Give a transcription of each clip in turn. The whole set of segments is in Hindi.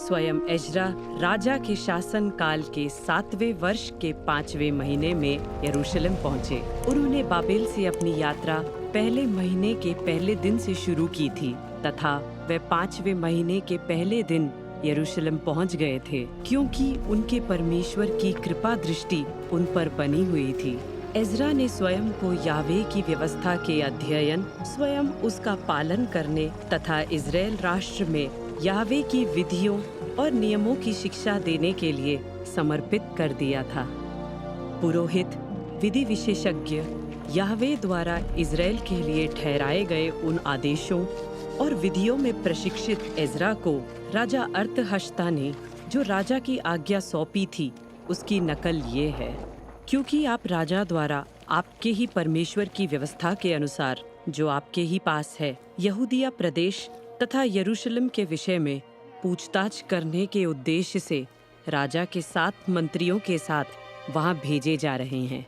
स्वयं एजरा राजा के शासन काल के 7वें वर्ष के 5वें महीने में यरूशलेम पहुंचे। उन्होंने बाबेल से अपनी यात्रा पहले महीने के पहले दिन से शुरू की थी तथा वे 5वें महीने के पहले दिन यरूशलेम पहुंच गए थे, क्योंकि उनके परमेश्वर की कृपा दृष्टि उन पर बनी हुई थी। एजरा ने स्वयं को यावे की व्यवस्था के अध्ययन, स्वयं उसका पालन करने तथा इज़राइल राष्ट्र में यावे की विधियों और नियमों की शिक्षा देने के लिए समर्पित कर दिया था। पुरोहित, विधि विशेषज्ञ यावे द्वारा इज़राइल के लिए ठहराए गए उन आदेशों और विधियों में प्रशिक्षित एजरा को राजा अर्थहश्ता ने जो राजा की आज्ञा सौंपी थी, उसकी नकल ये है, क्योंकि आप राजा द्वारा आपके ही परमेश्वर की व्यवस्था के अनुसार जो आपके ही पास है, यहूदिया प्रदेश तथा यरूशलेम के विषय में पूछताछ करने के उद्देश्य से राजा के 7 मंत्रियों के साथ वहां भेजे जा रहे हैं।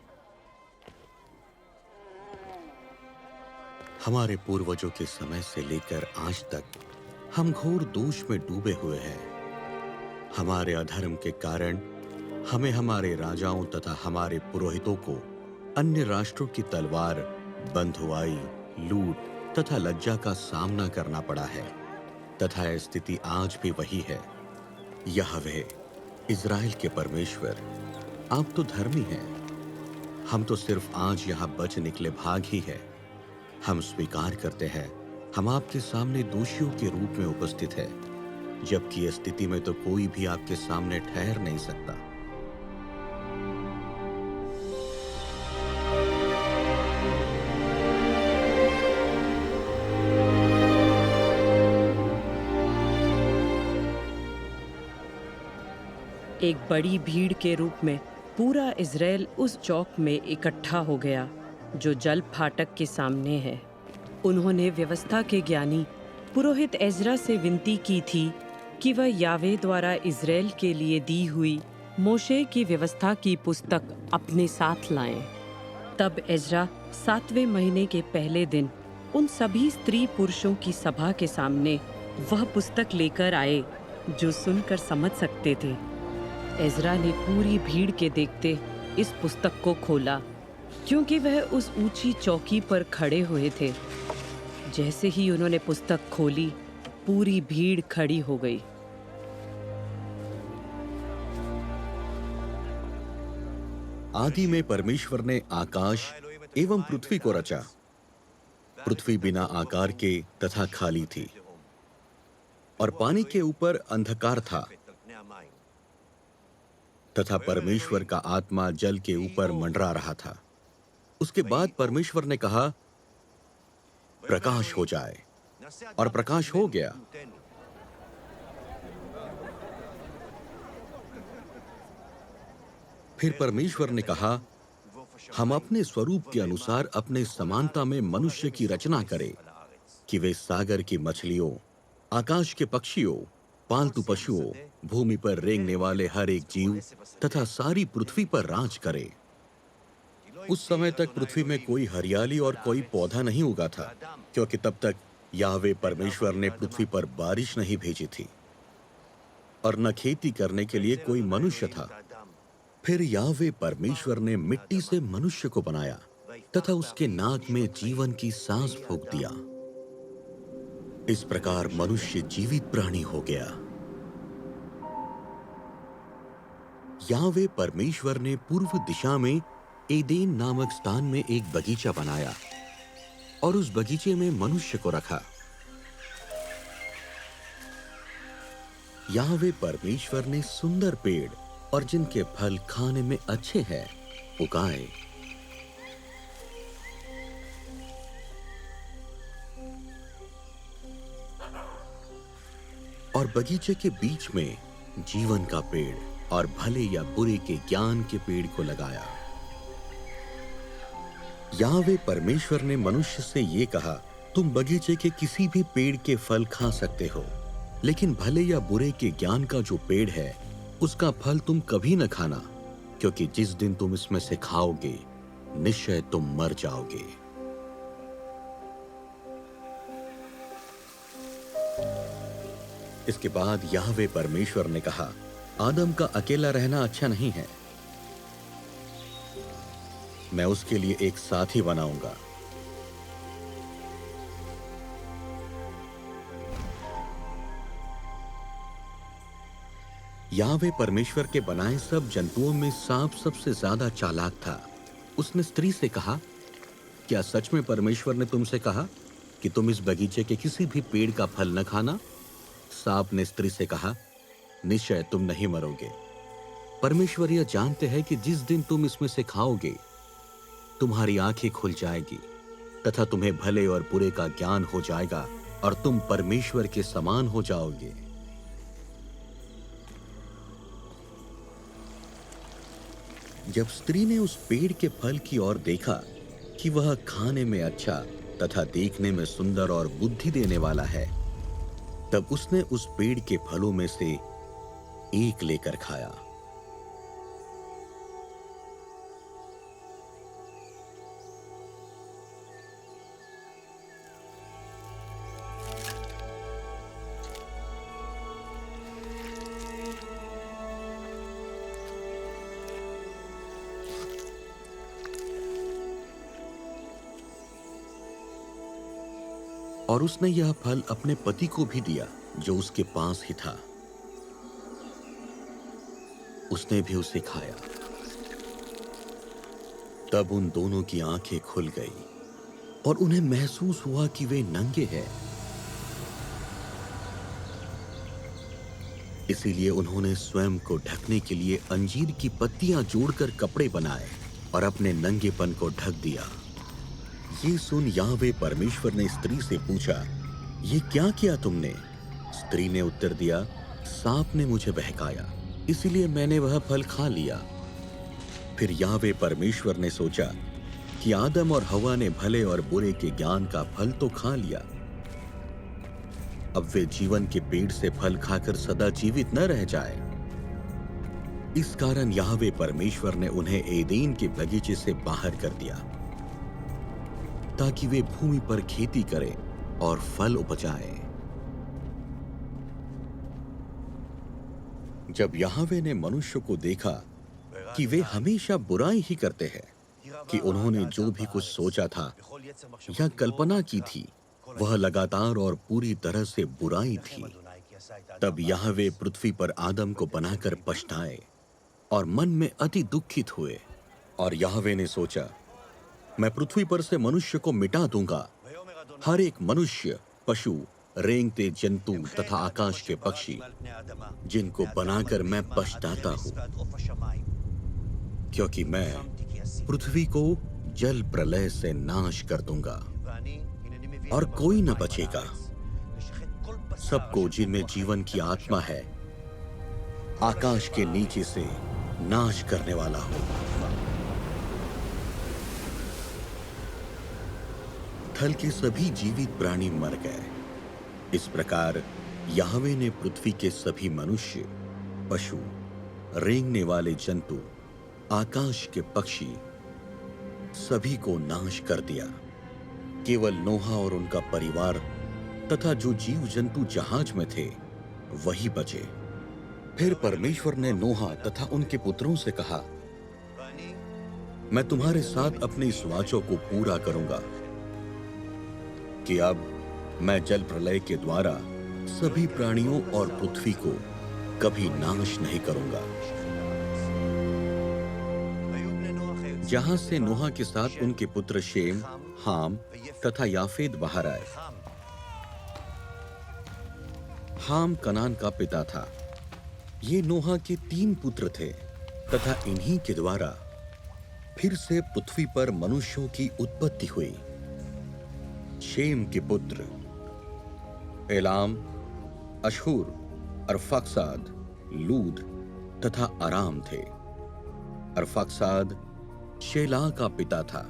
हमारे पूर्वजों के समय से लेकर आज तक हम घोर दोष में डूबे हुए हैं। हमारे अधर्म के कारण हमें हमारे राजाओं तथा हमारे पुरोहितों को अन्य राष्ट्रों की तलवार, बंधुआई, लूट तथा लज्जा का सामना करना पड़ा है तथा यह स्थिति आज भी वही है। यहोवा इज़राइल के परमेश्वर, आप तो धर्मी हैं। हम तो सिर्फ आज यहाँ बच निकले भाग ही है। हम स्वीकार करते हैं हम आपके सामने दोषियों के रूप में उपस्थित है, जबकि इस स्थिति में तो कोई भी आपके सामने ठहर नहीं सकता। एक बड़ी भीड़ के रूप में पूरा इज़राइल उस चौक में इकट्ठा हो गया जो जल फाटक के सामने है। उन्होंने व्यवस्था के ज्ञानी पुरोहित एजरा से विनती की थी कि वह यावे द्वारा इज़राइल के लिए दी हुई मोशे की व्यवस्था की पुस्तक अपने साथ लाएं। तब एजरा 7वें महीने के पहले दिन उन सभी स्त्री पुरुषों की सभा के सामने वह पुस्तक लेकर आए जो सुनकर समझ सकते थे। एजरा ने पूरी भीड़ के देखते इस पुस्तक को खोला, क्योंकि वह उस ऊंची चौकी पर खड़े हुए थे। जैसे ही उन्होंने पुस्तक खोली, पूरी भीड़ खड़ी हो गई। आदि में परमेश्वर ने आकाश एवं पृथ्वी को रचा। पृथ्वी बिना आकार के तथा खाली थी और पानी के ऊपर अंधकार था तथा परमेश्वर का आत्मा जल के ऊपर मंडरा रहा था। उसके बाद परमेश्वर ने कहा, प्रकाश हो जाए, और प्रकाश हो गया। फिर परमेश्वर ने कहा, हम अपने स्वरूप के अनुसार अपने समानता में मनुष्य की रचना करें कि वे सागर की मछलियों, आकाश के पक्षियों, पालतू पशुओं, भूमि पर रेंगने वाले हर एक जीव तथा सारी पृथ्वी पर राज करे। उस समय तक पृथ्वी में कोई हरियाली और कोई पौधा नहीं उगा था, क्योंकि तब तक यावे परमेश्वर ने पृथ्वी पर बारिश नहीं भेजी थी और न खेती करने के लिए कोई मनुष्य था। फिर यावे परमेश्वर ने मिट्टी से मनुष्य को बनाया तथा उसके नाक में जीवन की सांस फूंक दिया। इस प्रकार मनुष्य जीवित प्राणी हो गया। यावे परमेश्वर ने पूर्व दिशा में एदेन नामक स्थान में एक बगीचा बनाया और उस बगीचे में मनुष्य को रखा। यावे परमेश्वर ने सुंदर पेड़ और जिनके फल खाने में अच्छे हैं उगाए। और बगीचे के बीच में जीवन का पेड़ और भले या बुरे के ज्ञान के पेड़ को लगाया। यावे परमेश्वर ने मनुष्य से ये कहा, तुम बगीचे के किसी भी पेड़ के फल खा सकते हो, लेकिन भले या बुरे के ज्ञान का जो पेड़ है उसका फल तुम कभी न खाना, क्योंकि जिस दिन तुम इसमें से खाओगे निश्चय तुम मर जाओगे। इसके बाद याहवे परमेश्वर ने कहा, आदम का अकेला रहना अच्छा नहीं है, मैं उसके लिए एक साथी बनाऊंगा। याहवे परमेश्वर के बनाए सब जंतुओं में सांप सबसे ज्यादा चालाक था। उसने स्त्री से कहा, क्या सच में परमेश्वर ने तुमसे कहा कि तुम इस बगीचे के किसी भी पेड़ का फल न खाना? सांप ने स्त्री से कहा, निश्चय तुम नहीं मरोगे। परमेश्वर यह जानते हैं कि जिस दिन तुम इसमें से खाओगे, तुम्हारी आंखें खुल जाएगी तथा तुम्हें भले और बुरे का ज्ञान हो जाएगा और तुम परमेश्वर के समान हो जाओगे। जब स्त्री ने उस पेड़ के फल की ओर देखा कि वह खाने में अच्छा तथा देखने में सुंदर और बुद्धि देने वाला है, तब उसने उस पेड़ के फलों में से एक लेकर खाया। और उसने यह फल अपने पति को भी दिया जो उसके पास ही था। उसने भी उसे खाया। तब उन दोनों की आंखें खुल गई और उन्हें महसूस हुआ कि वे नंगे हैं। इसीलिए उन्होंने स्वयं को ढकने के लिए अंजीर की पत्तियां जोड़कर कपड़े बनाए और अपने नंगेपन को ढक दिया। ये सुन याहवे परमेश्वर ने स्त्री से पूछा, ये क्या किया तुमने? स्त्री ने उत्तर दिया, सांप ने मुझे बहकाया, इसलिए मैंने वह फल खा लिया। फिर याहवे परमेश्वर ने सोचा कि आदम और हवा ने भले और बुरे के ज्ञान का फल तो खा लिया, अब वे जीवन के पेड़ से फल खाकर सदा जीवित न रह जाए। इस कारण याहवे परमेश्वर ने उन्हें एदेन के बगीचे से बाहर कर दिया ताकि वे भूमि पर खेती करें और फल उपजाएं। जब याहवे ने मनुष्य को देखा कि वे हमेशा बुराई ही करते हैं, कि उन्होंने जो भी कुछ सोचा था या कल्पना की थी वह लगातार और पूरी तरह से बुराई थी, तब याहवे पृथ्वी पर आदम को बनाकर पछताए और मन में अति दुखित हुए। और याहवे ने सोचा, मैं पृथ्वी पर से मनुष्य को मिटा दूंगा, हर एक मनुष्य, पशु, रेंगते जंतु तथा आकाश के पक्षी, जिनको बनाकर मैं पछताता हूं, क्योंकि मैं पृथ्वी को जल प्रलय से नाश कर दूंगा और कोई न बचेगा। सबको जिनमें जीवन की आत्मा है आकाश के नीचे से नाश करने वाला हूं। थल के सभी जीवित प्राणी मर गए। इस प्रकार याहवे ने पृथ्वी के सभी मनुष्य, पशु, रेंगने वाले जंतु, आकाश के पक्षी, सभी को नाश कर दिया। केवल नोहा और उनका परिवार तथा जो जीव जंतु जहाज में थे वही बचे। फिर परमेश्वर ने नोहा तथा उनके पुत्रों से कहा, मैं तुम्हारे साथ अपने इस वाचों को पूरा करूंगा कि अब मैं जल प्रलय के द्वारा सभी प्राणियों और पृथ्वी को कभी नाश नहीं करूंगा। जहां से नोहा के साथ उनके पुत्र शेम, हाम तथा याफेद बाहर आए। हाम कनान का पिता था। ये नोहा के 3 पुत्र थे तथा इन्हीं के द्वारा फिर से पृथ्वी पर मनुष्यों की उत्पत्ति हुई। शेम के पुत्र एलाम, अशूर, अरफाक्साद, लूद तथा अराम थे। अरफाक्साद शेला का पिता था,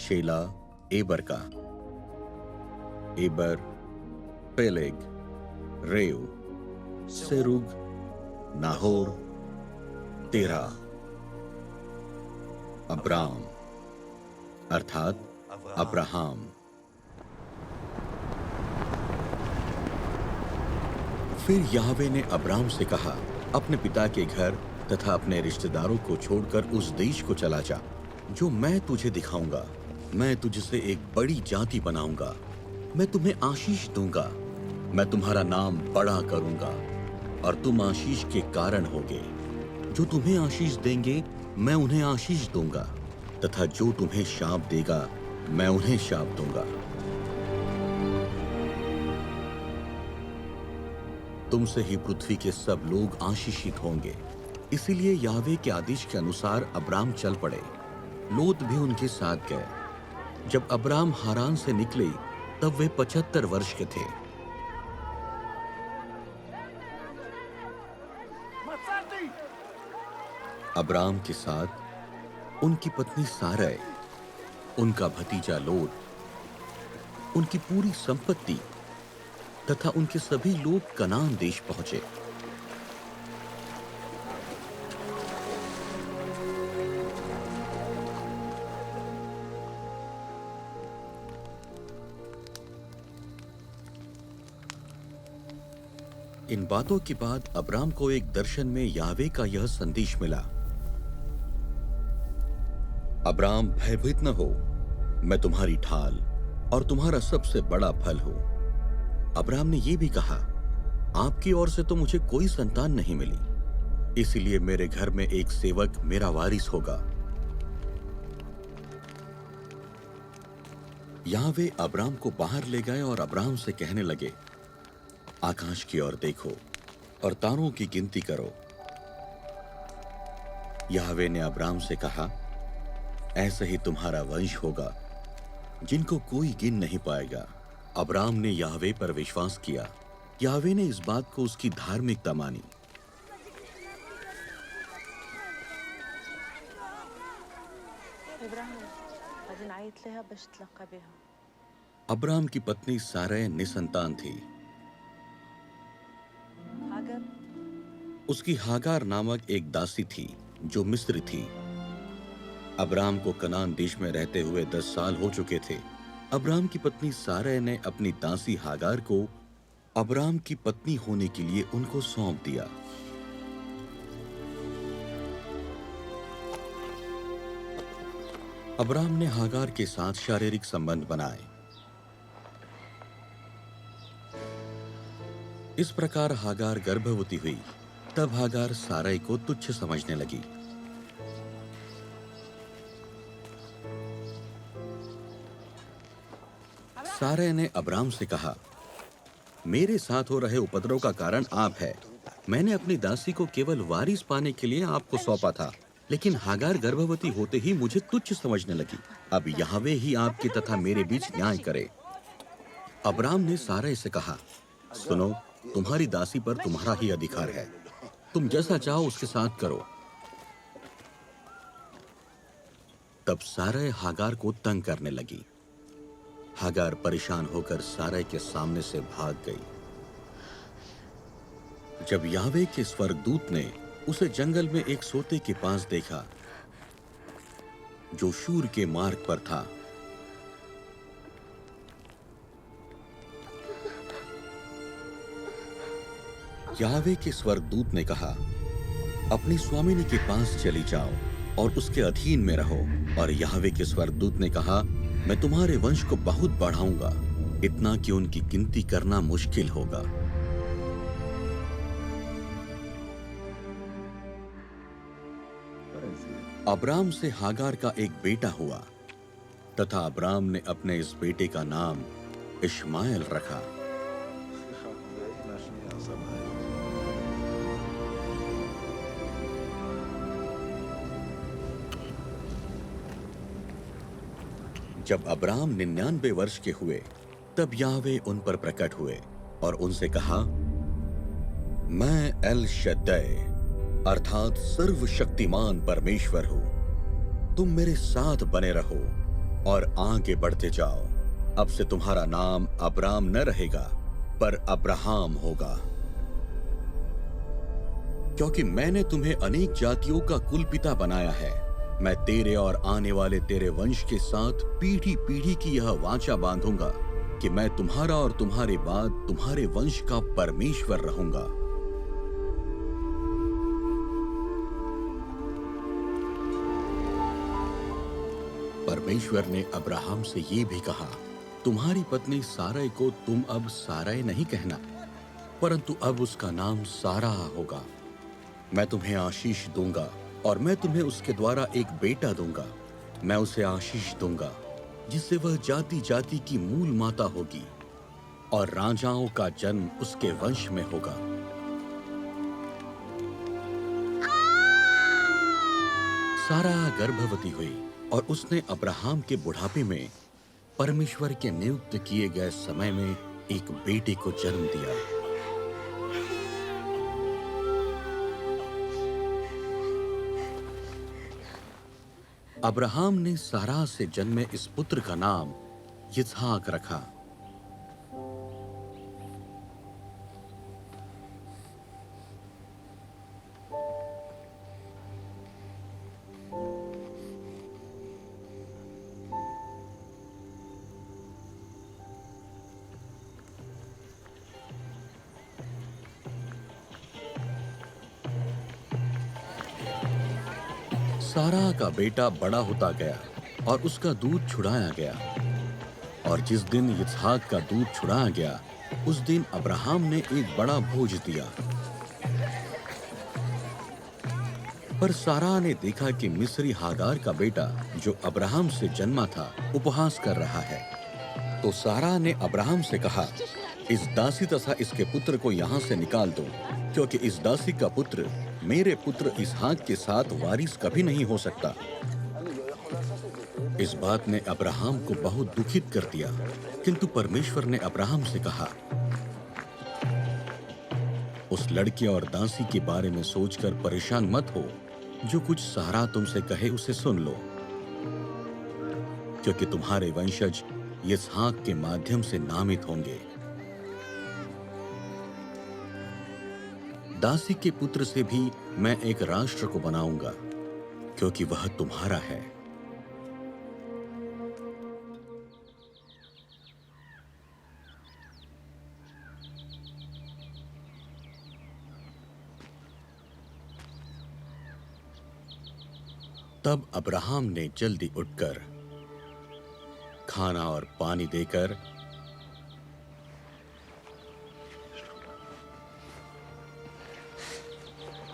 शेला एबर का, एबर पेलेग, रेव, सेरुग, नाहोर, तेरा, अब्राम अर्थात अब्राहम। फिर याहवे ने अब्राम से कहा, अपने पिता के घर तथा अपने रिश्तेदारों को छोड़कर उस देश को चला जा जो मैं तुझे दिखाऊंगा। मैं तुझसे एक बड़ी जाति बनाऊंगा, मैं तुम्हें आशीष दूंगा, मैं तुम्हारा नाम बड़ा करूंगा और तुम आशीष के कारण होगे। जो तुम्हें आशीष देंगे मैं उन्हें आशीष दूंगा, तथा जो तुम्हें शाप देगा मैं उन्हें शाप दूंगा। तुमसे ही पृथ्वी के सब लोग आशीषित होंगे। इसीलिए याहवे के आदेश के अनुसार अब्राम चल पड़े। लोत भी उनके साथ गए। जब अब्राम हारान से निकले तब वे 75 वर्ष के थे। अब्राम के साथ उनकी पत्नी सारै, उनका भतीजा लोत, उनकी पूरी संपत्ति तथा उनके सभी लोग कनान देश पहुंचे। इन बातों के बाद अब्राम को एक दर्शन में याहवे का यह संदेश मिला, अब्राम भयभीत न हो, मैं तुम्हारी ढाल और तुम्हारा सबसे बड़ा फल हूं। अब्राम ने यह भी कहा, आपकी ओर से तो मुझे कोई संतान नहीं मिली, इसलिए मेरे घर में एक सेवक मेरा वारिस होगा। याहवे अब्राम को बाहर ले गए और अब्राम से कहने लगे, आकाश की ओर देखो और तारों की गिनती करो। याहवे ने अब्राम से कहा, ऐसे ही तुम्हारा वंश होगा जिनको कोई गिन नहीं पाएगा। अब्राम ने याहवे पर विश्वास किया। याहवे ने इस बात को उसकी धार्मिकता मानी। अब्राम की पत्नी सारै निसंतान थी। उसकी हागार नामक एक दासी थी जो मिस्री थी। अब्राम को कनान देश में रहते हुए 10 साल हो चुके थे। अब्राम की पत्नी सारै ने अपनी दासी हागार को अब्राम की पत्नी होने के लिए उनको सौंप दिया। अब्राम ने हागार के साथ शारीरिक संबंध बनाए। इस प्रकार हागार गर्भवती हुई। तब हागार सारै को तुच्छ समझने लगी। सारै ने अब्राम से कहा, मेरे साथ हो रहे उपद्रव का कारण आप है। मैंने अपनी दासी को केवल वारिस पाने के लिए आपको सौंपा था, लेकिन हागार गर्भवती होते ही मुझे तुच्छ समझने लगी। अब याहवे ही आपके तथा मेरे बीच न्याय करे। अब्राम ने सारै से कहा, सुनो, तुम्हारी दासी पर तुम्हारा ही अधिकार है, तुम जैसा चाहो उसके साथ करो। तब सारै हागार को तंग करने लगी। हागार परेशान होकर सारै के सामने से भाग गई। जब याहवे के स्वर्गदूत ने उसे जंगल में एक सोते के पास देखा जो शूर के मार्ग पर था, याहवे के स्वर्गदूत ने कहा, अपनी स्वामिनी के पास चली जाओ और उसके अधीन में रहो। और याहवे के स्वर्गदूत ने कहा, मैं तुम्हारे वंश को बहुत बढ़ाऊंगा, इतना कि उनकी गिनती करना मुश्किल होगा। अब्राम से हागार का एक बेटा हुआ तथा अब्राम ने अपने इस बेटे का नाम इश्माएल रखा। जब अब्राम 99 वर्ष के हुए तब याहवे उन पर प्रकट हुए और उनसे कहा, मैं एल शद्दै अर्थात सर्वशक्तिमान परमेश्वर हूं। तुम मेरे साथ बने रहो और आगे बढ़ते जाओ। अब से तुम्हारा नाम अब्राम न रहेगा पर अब्राहम होगा, क्योंकि मैंने तुम्हें अनेक जातियों का कुल पिता बनाया है। मैं तेरे और आने वाले तेरे वंश के साथ पीढ़ी पीढ़ी की यह वाचा बांधूंगा कि मैं तुम्हारा और तुम्हारे बाद तुम्हारे वंश का परमेश्वर रहूंगा। परमेश्वर ने अब्राहम से ये भी कहा, तुम्हारी पत्नी सारै को तुम अब सारै नहीं कहना, परंतु अब उसका नाम सारा होगा। मैं तुम्हें आशीष दूंगा और मैं तुम्हें उसके द्वारा एक बेटा दूंगा। मैं उसे आशीष दूंगा जिससे वह जाति जाति की मूल माता होगी और राजाओं का जन्म उसके वंश में होगा। सारा गर्भवती हुई और उसने अब्राहम के बुढ़ापे में परमेश्वर के नियुक्त किए गए समय में एक बेटे को जन्म दिया। अब्राहम ने सारा से जन्मे इस पुत्र का नाम इसहाक रखा। सारा का बेटा बड़ा होता गया और उसका दूध छुड़ाया गया, और जिस दिन इसहाक का दूध छुड़ाया गया उस दिन अब्राहम ने एक बड़ा भोज दिया। पर सारा ने देखा कि मिस्री हागार का बेटा जो अब्राहम से जन्मा था उपहास कर रहा है। तो सारा ने अब्राहम से कहा, इस दासी तथा इसके पुत्र को यहाँ से निकाल दो, क्योंकि इस दासी का पुत्र मेरे पुत्र इसहाक के साथ वारिस कभी नहीं हो सकता। इस बात ने अब्राहम को बहुत दुखित कर दिया, किंतु परमेश्वर ने अब्राहम से कहा, उस लड़के और दासी के बारे में सोचकर परेशान मत हो। जो कुछ सारा तुमसे कहे उसे सुन लो, क्योंकि तुम्हारे वंशज इसहाक के माध्यम से नामित होंगे। दासी के पुत्र से भी मैं एक राष्ट्र को बनाऊंगा, क्योंकि वह तुम्हारा है। तब अब्राहम ने जल्दी उठकर खाना और पानी देकर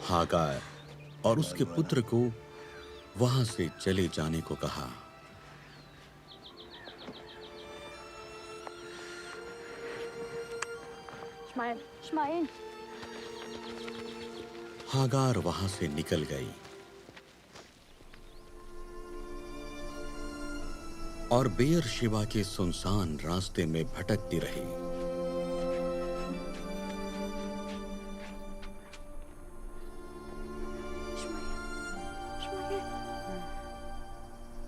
हागार और उसके पुत्र को वहां से चले जाने को कहा। इश्माएल हागार वहां से निकल गई और बेयर शिवा के सुनसान रास्ते में भटकती रही।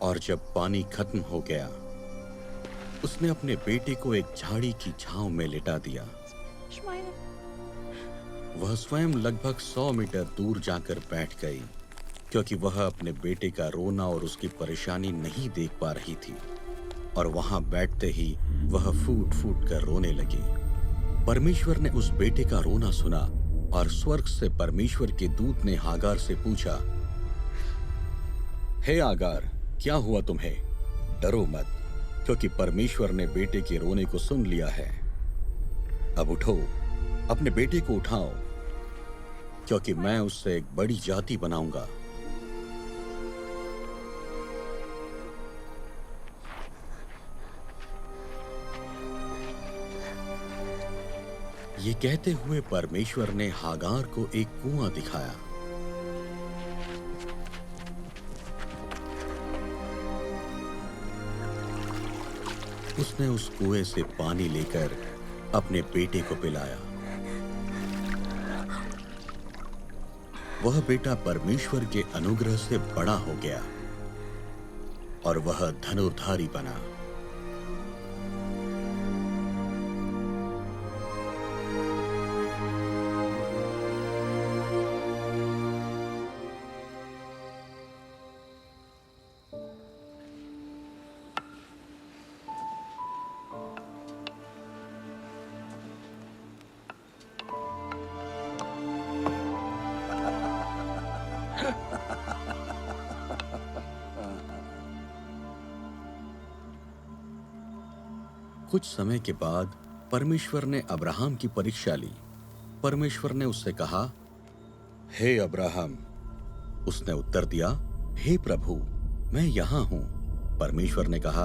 और जब पानी खत्म हो गया, उसने अपने बेटे को एक झाड़ी की छांव में लिटा दिया। वह स्वयं लगभग 100 मीटर दूर जाकर बैठ गई, क्योंकि वह अपने बेटे का रोना और उसकी परेशानी नहीं देख पा रही थी। और वहां बैठते ही वह फूट फूट कर रोने लगी। परमेश्वर ने उस बेटे का रोना सुना और स्वर्ग से परमेश्वर के दूत ने हागार से पूछा, हे हागार, क्या हुआ तुम्हें? डरो मत, क्योंकि परमेश्वर ने बेटे के रोने को सुन लिया है। अब उठो, अपने बेटे को उठाओ, क्योंकि मैं उससे एक बड़ी जाति बनाऊंगा। ये कहते हुए परमेश्वर ने हागार को एक कुआं दिखाया। उसने उस कुएं से पानी लेकर अपने बेटे को पिलाया। वह बेटा परमेश्वर के अनुग्रह से बड़ा हो गया और वह धनुर्धारी बना। कुछ समय के बाद परमेश्वर ने अब्राहम की परीक्षा ली। परमेश्वर ने उससे कहा, हे अब्राहम। उसने उत्तर दिया, हे प्रभु, मैं यहां हूं। परमेश्वर ने कहा,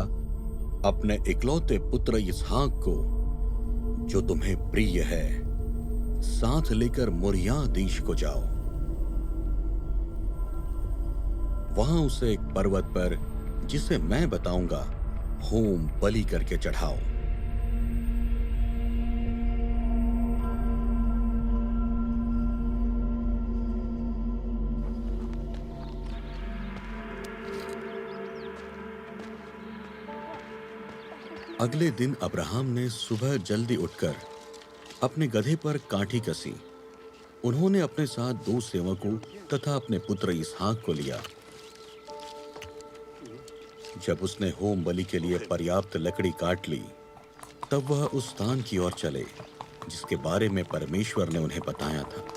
अपने इकलौते पुत्र इसहाक को, जो तुम्हें प्रिय है, साथ लेकर मोरिया देश को जाओ। वहां उसे एक पर्वत पर, जिसे मैं बताऊंगा, होम बलि करके चढ़ाओ। अगले दिन अब्राहम ने सुबह जल्दी उठकर अपने गधे पर काठी कसी। उन्होंने अपने साथ 2 सेवकों तथा अपने पुत्र इसहाक को लिया। जब उसने होम बलि के लिए पर्याप्त लकड़ी काट ली, तब वह उस स्थान की ओर चले जिसके बारे में परमेश्वर ने उन्हें बताया था।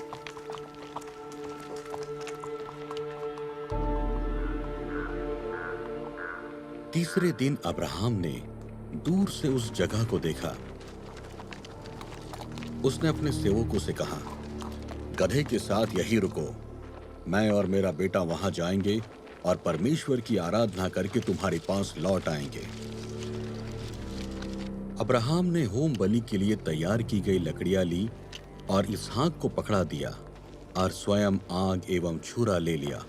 तीसरे दिन अब्राहम ने दूर से उस जगह को देखा। उसने अपने सेवकों से कहा, गधे के साथ यहीं रुको, मैं और मेरा बेटा वहां जाएंगे और परमेश्वर की आराधना करके तुम्हारे पास लौट आएंगे। अब्राहम ने होम बलि के लिए तैयार की गई लकड़ियां ली और इसहाक को पकड़ा दिया और स्वयं आग एवं छुरा ले लिया।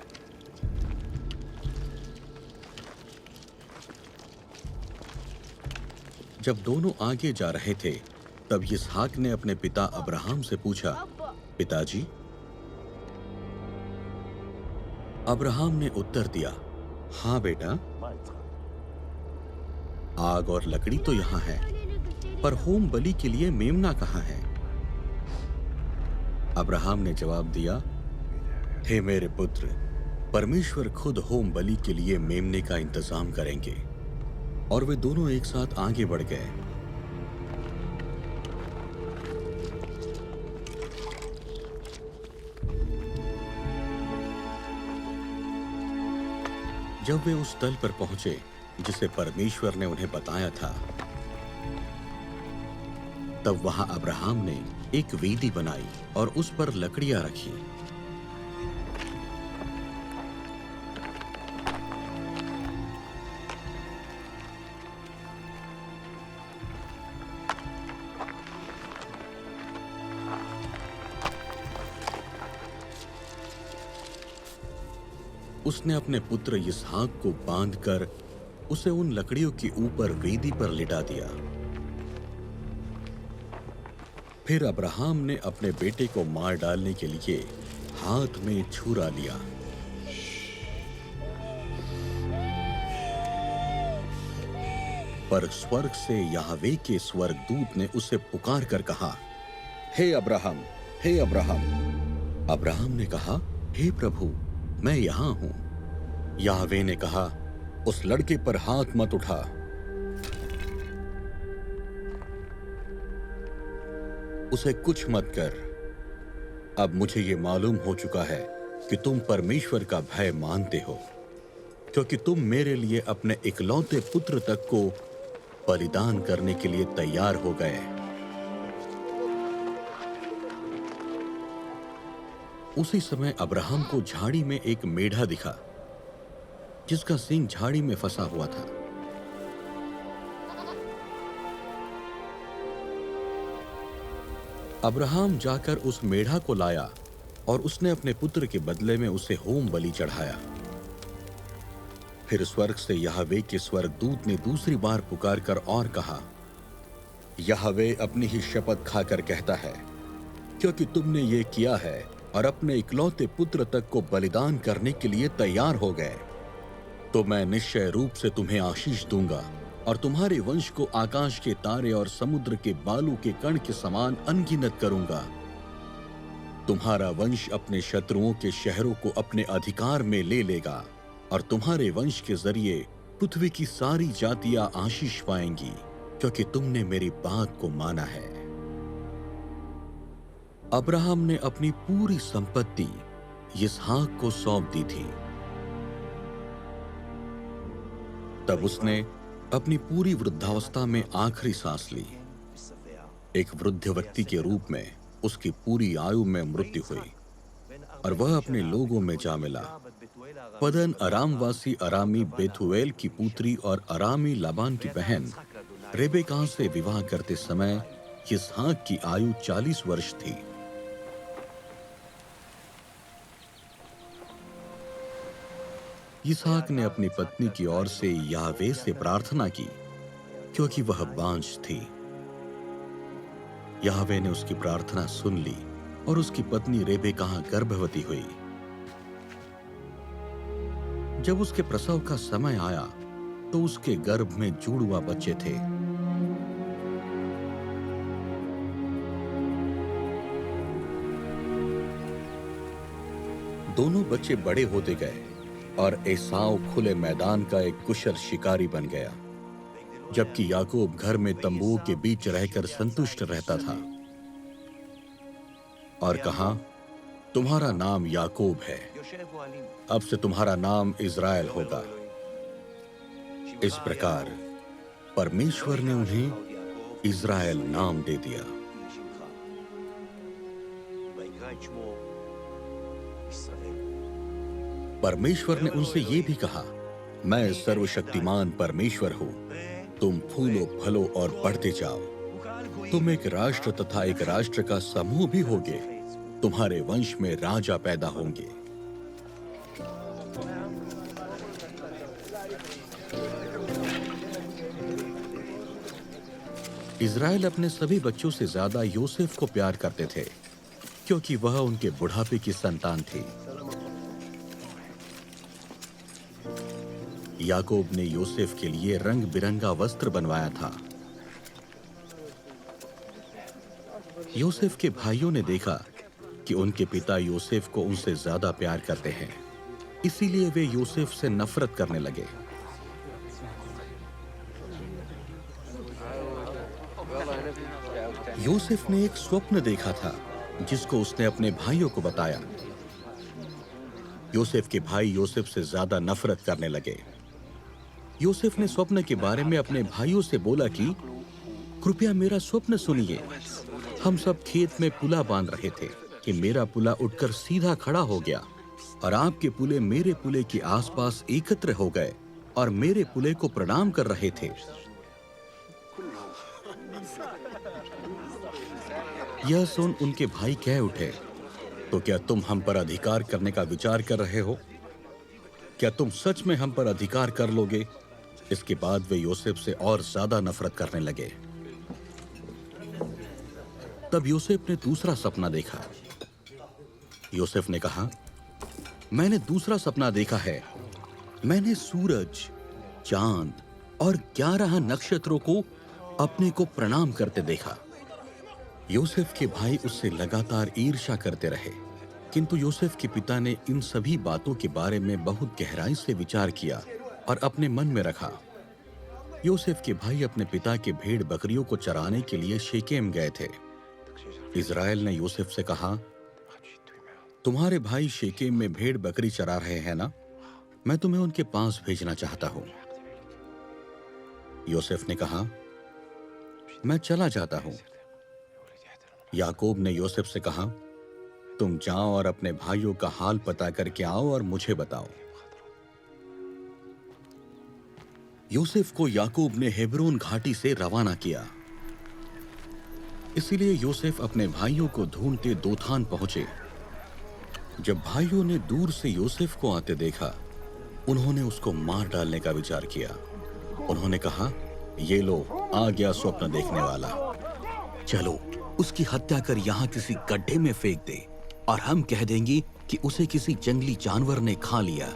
जब दोनों आगे जा रहे थे, तब इसहाक ने अपने पिता अब्राहम से पूछा, पिताजी? अब्राहम ने उत्तर दिया, हाँ बेटा। आग और लकड़ी तो यहां है, पर होम बलि के लिए मेमना कहाँ है? अब्राहम ने जवाब दिया, हे मेरे पुत्र, परमेश्वर खुद होम बलि के लिए मेमने का इंतजाम करेंगे। और वे दोनों एक साथ आगे बढ़ गए। जब वे उस स्थल पर पहुंचे जिसे परमेश्वर ने उन्हें बताया था, तब वहां अब्राहम ने एक वेदी बनाई और उस पर लकड़ियां रखी। उसने अपने पुत्र इसहाक को बांधकर उसे उन लकड़ियों के ऊपर वेदी पर लिटा दिया। फिर अब्राहम ने अपने बेटे को मार डालने के लिए हाथ में छुरा लिया। पर स्वर्ग से याहवे के स्वर्गदूत ने उसे पुकार कर कहा, हे अब्राहम, हे अब्राहम। अब्राहम ने कहा, हे प्रभु, मैं यहां हूं। याहवे ने कहा, उस लड़के पर हाथ मत उठा। उसे कुछ मत कर। अब मुझे यह मालूम हो चुका है कि तुम परमेश्वर का भय मानते हो, क्योंकि तुम मेरे लिए अपने इकलौते पुत्र तक को बलिदान करने के लिए तैयार हो गए। उसी समय अब्राहम को झाड़ी में एक मेढ़ा दिखा, जिसका सींग झाड़ी में फंसा हुआ था। अब्राहम जाकर उस मेढ़ा को लाया और उसने अपने पुत्र के बदले में उसे होम बलि चढ़ाया। फिर स्वर्ग से याहवे के स्वर्गदूत ने दूसरी बार पुकार कर और कहा, याहवे अपनी ही शपथ खाकर कहता है, क्योंकि तुमने ये किया है और अपने इकलौते पुत्र तक को बलिदान करने के लिए तैयार हो गए, तो मैं निश्चय रूप से तुम्हें आशीष दूंगा और तुम्हारे वंश को आकाश के तारे और समुद्र के बालू के कण के समान अनगिनत करूंगा। तुम्हारा वंश अपने शत्रुओं के शहरों को अपने अधिकार में ले लेगा और तुम्हारे वंश के जरिए पृथ्वी की सारी जातियां आशीष पाएंगी, क्योंकि तुमने मेरी बात को माना है। अब्राहम ने अपनी पूरी संपत्ति इसहाक को सौंप दी थी। तब उसने अपनी पूरी वृद्धावस्था में आखिरी सांस ली। एक वृद्ध व्यक्ति के रूप में उसकी पूरी आयु में मृत्यु हुई और वह अपने लोगों में जा मिला। पदन अरामवासी अरामी बेथुएल की पुत्री और अरामी लाबान की बहन रेबेका से विवाह करते समय इसहाक की आयु 40 वर्ष थी। इसहाक ने अपनी पत्नी की ओर से याहवे से प्रार्थना की क्योंकि वह बांझ थी। याहवे ने उसकी प्रार्थना सुन ली और उसकी पत्नी रेबेका गर्भवती हुई। जब उसके प्रसव का समय आया तो उसके गर्भ में जुड़वा बच्चे थे। दोनों बच्चे बड़े होते गए और एसाव खुले मैदान का एक कुशल शिकारी बन गया, जबकि याकूब घर में तंबुओं के बीच रहकर संतुष्ट रहता था। और कहा, तुम्हारा नाम याकूब है, अब से तुम्हारा नाम इज़राइल होगा। इस प्रकार परमेश्वर ने उन्हें इज़राइल नाम दे दिया। परमेश्वर ने उनसे ये भी कहा, मैं सर्वशक्तिमान परमेश्वर हूं, तुम फूलो फलो और बढ़ते जाओ, तुम एक राष्ट्र तथा एक राष्ट्र का समूह भी होगे, तुम्हारे वंश में राजा पैदा होंगे। इज़राइल अपने सभी बच्चों से ज्यादा योसेफ को प्यार करते थे क्योंकि वह उनके बुढ़ापे की संतान थी। याकूब ने योसेफ के लिए रंग बिरंगा वस्त्र बनवाया था। योसेफ के भाइयों ने देखा कि उनके पिता योसेफ को उनसे ज्यादा प्यार करते हैं, इसीलिए वे योसेफ से नफरत करने लगे। योसेफ ने एक स्वप्न देखा था जिसको उसने अपने भाइयों को बताया। योसेफ के भाई योसेफ से ज्यादा नफरत करने लगे। योसेफ ने स्वप्न के बारे में अपने भाइयों से बोला कि कृपया मेरा स्वप्न सुनिए। हम सब खेत में पुला बांध रहे थे कि मेरा पुला उठकर सीधा खड़ा हो गया और आपके पुले मेरे पुले के आसपास एकत्र हो गए और मेरे पुले को प्रणाम कर रहे थे। यह सुन उनके भाई कह उठे, तो क्या तुम हम पर अधिकार करने का विचार कर रहे हो? क्या तुम सच में हम पर अधिकार कर लोगे? इसके बाद वे योसेफ से और ज्यादा नफरत करने लगे। तब योसेफ ने दूसरा सपना देखा। योसेफ ने कहा, मैंने दूसरा सपना देखा है। मैंने सूरज, चांद और 11 नक्षत्रों को अपने को प्रणाम करते देखा। योसेफ के भाई उससे लगातार ईर्ष्या करते रहे, किंतु योसेफ के पिता ने इन सभी बातों के बारे में बहुत गहराई से विचार किया और अपने मन में रखा। योसेफ के भाई अपने पिता के भेड़ बकरियों को चराने के लिए शेकेम गए थे। इज़राइल ने योसेफ से कहा, तुम्हारे भाई शेकेम में भेड़ बकरी चरा रहे हैं ना? मैं तुम्हें उनके पास भेजना चाहता हूं। योसेफ ने कहा, मैं चला जाता हूं। याकूब ने योसेफ से कहा, तुम जाओ और अपने भाइयों का हाल पता करके आओ और मुझे बताओ। योसेफ को याकूब ने हेब्रोन घाटी से रवाना किया। इसलिए योसेफ अपने भाइयों को ढूंढते दोथान पहुंचे। जब भाइयों ने दूर से योसेफ को आते देखा, उन्होंने उसको मार डालने का विचार किया। उन्होंने कहा, ये लो, आ गया स्वप्न देखने वाला। चलो उसकी हत्या कर यहाँ किसी गड्ढे में फेंक दे और हम कह देंगे कि उसे किसी जंगली जानवर ने खा लिया।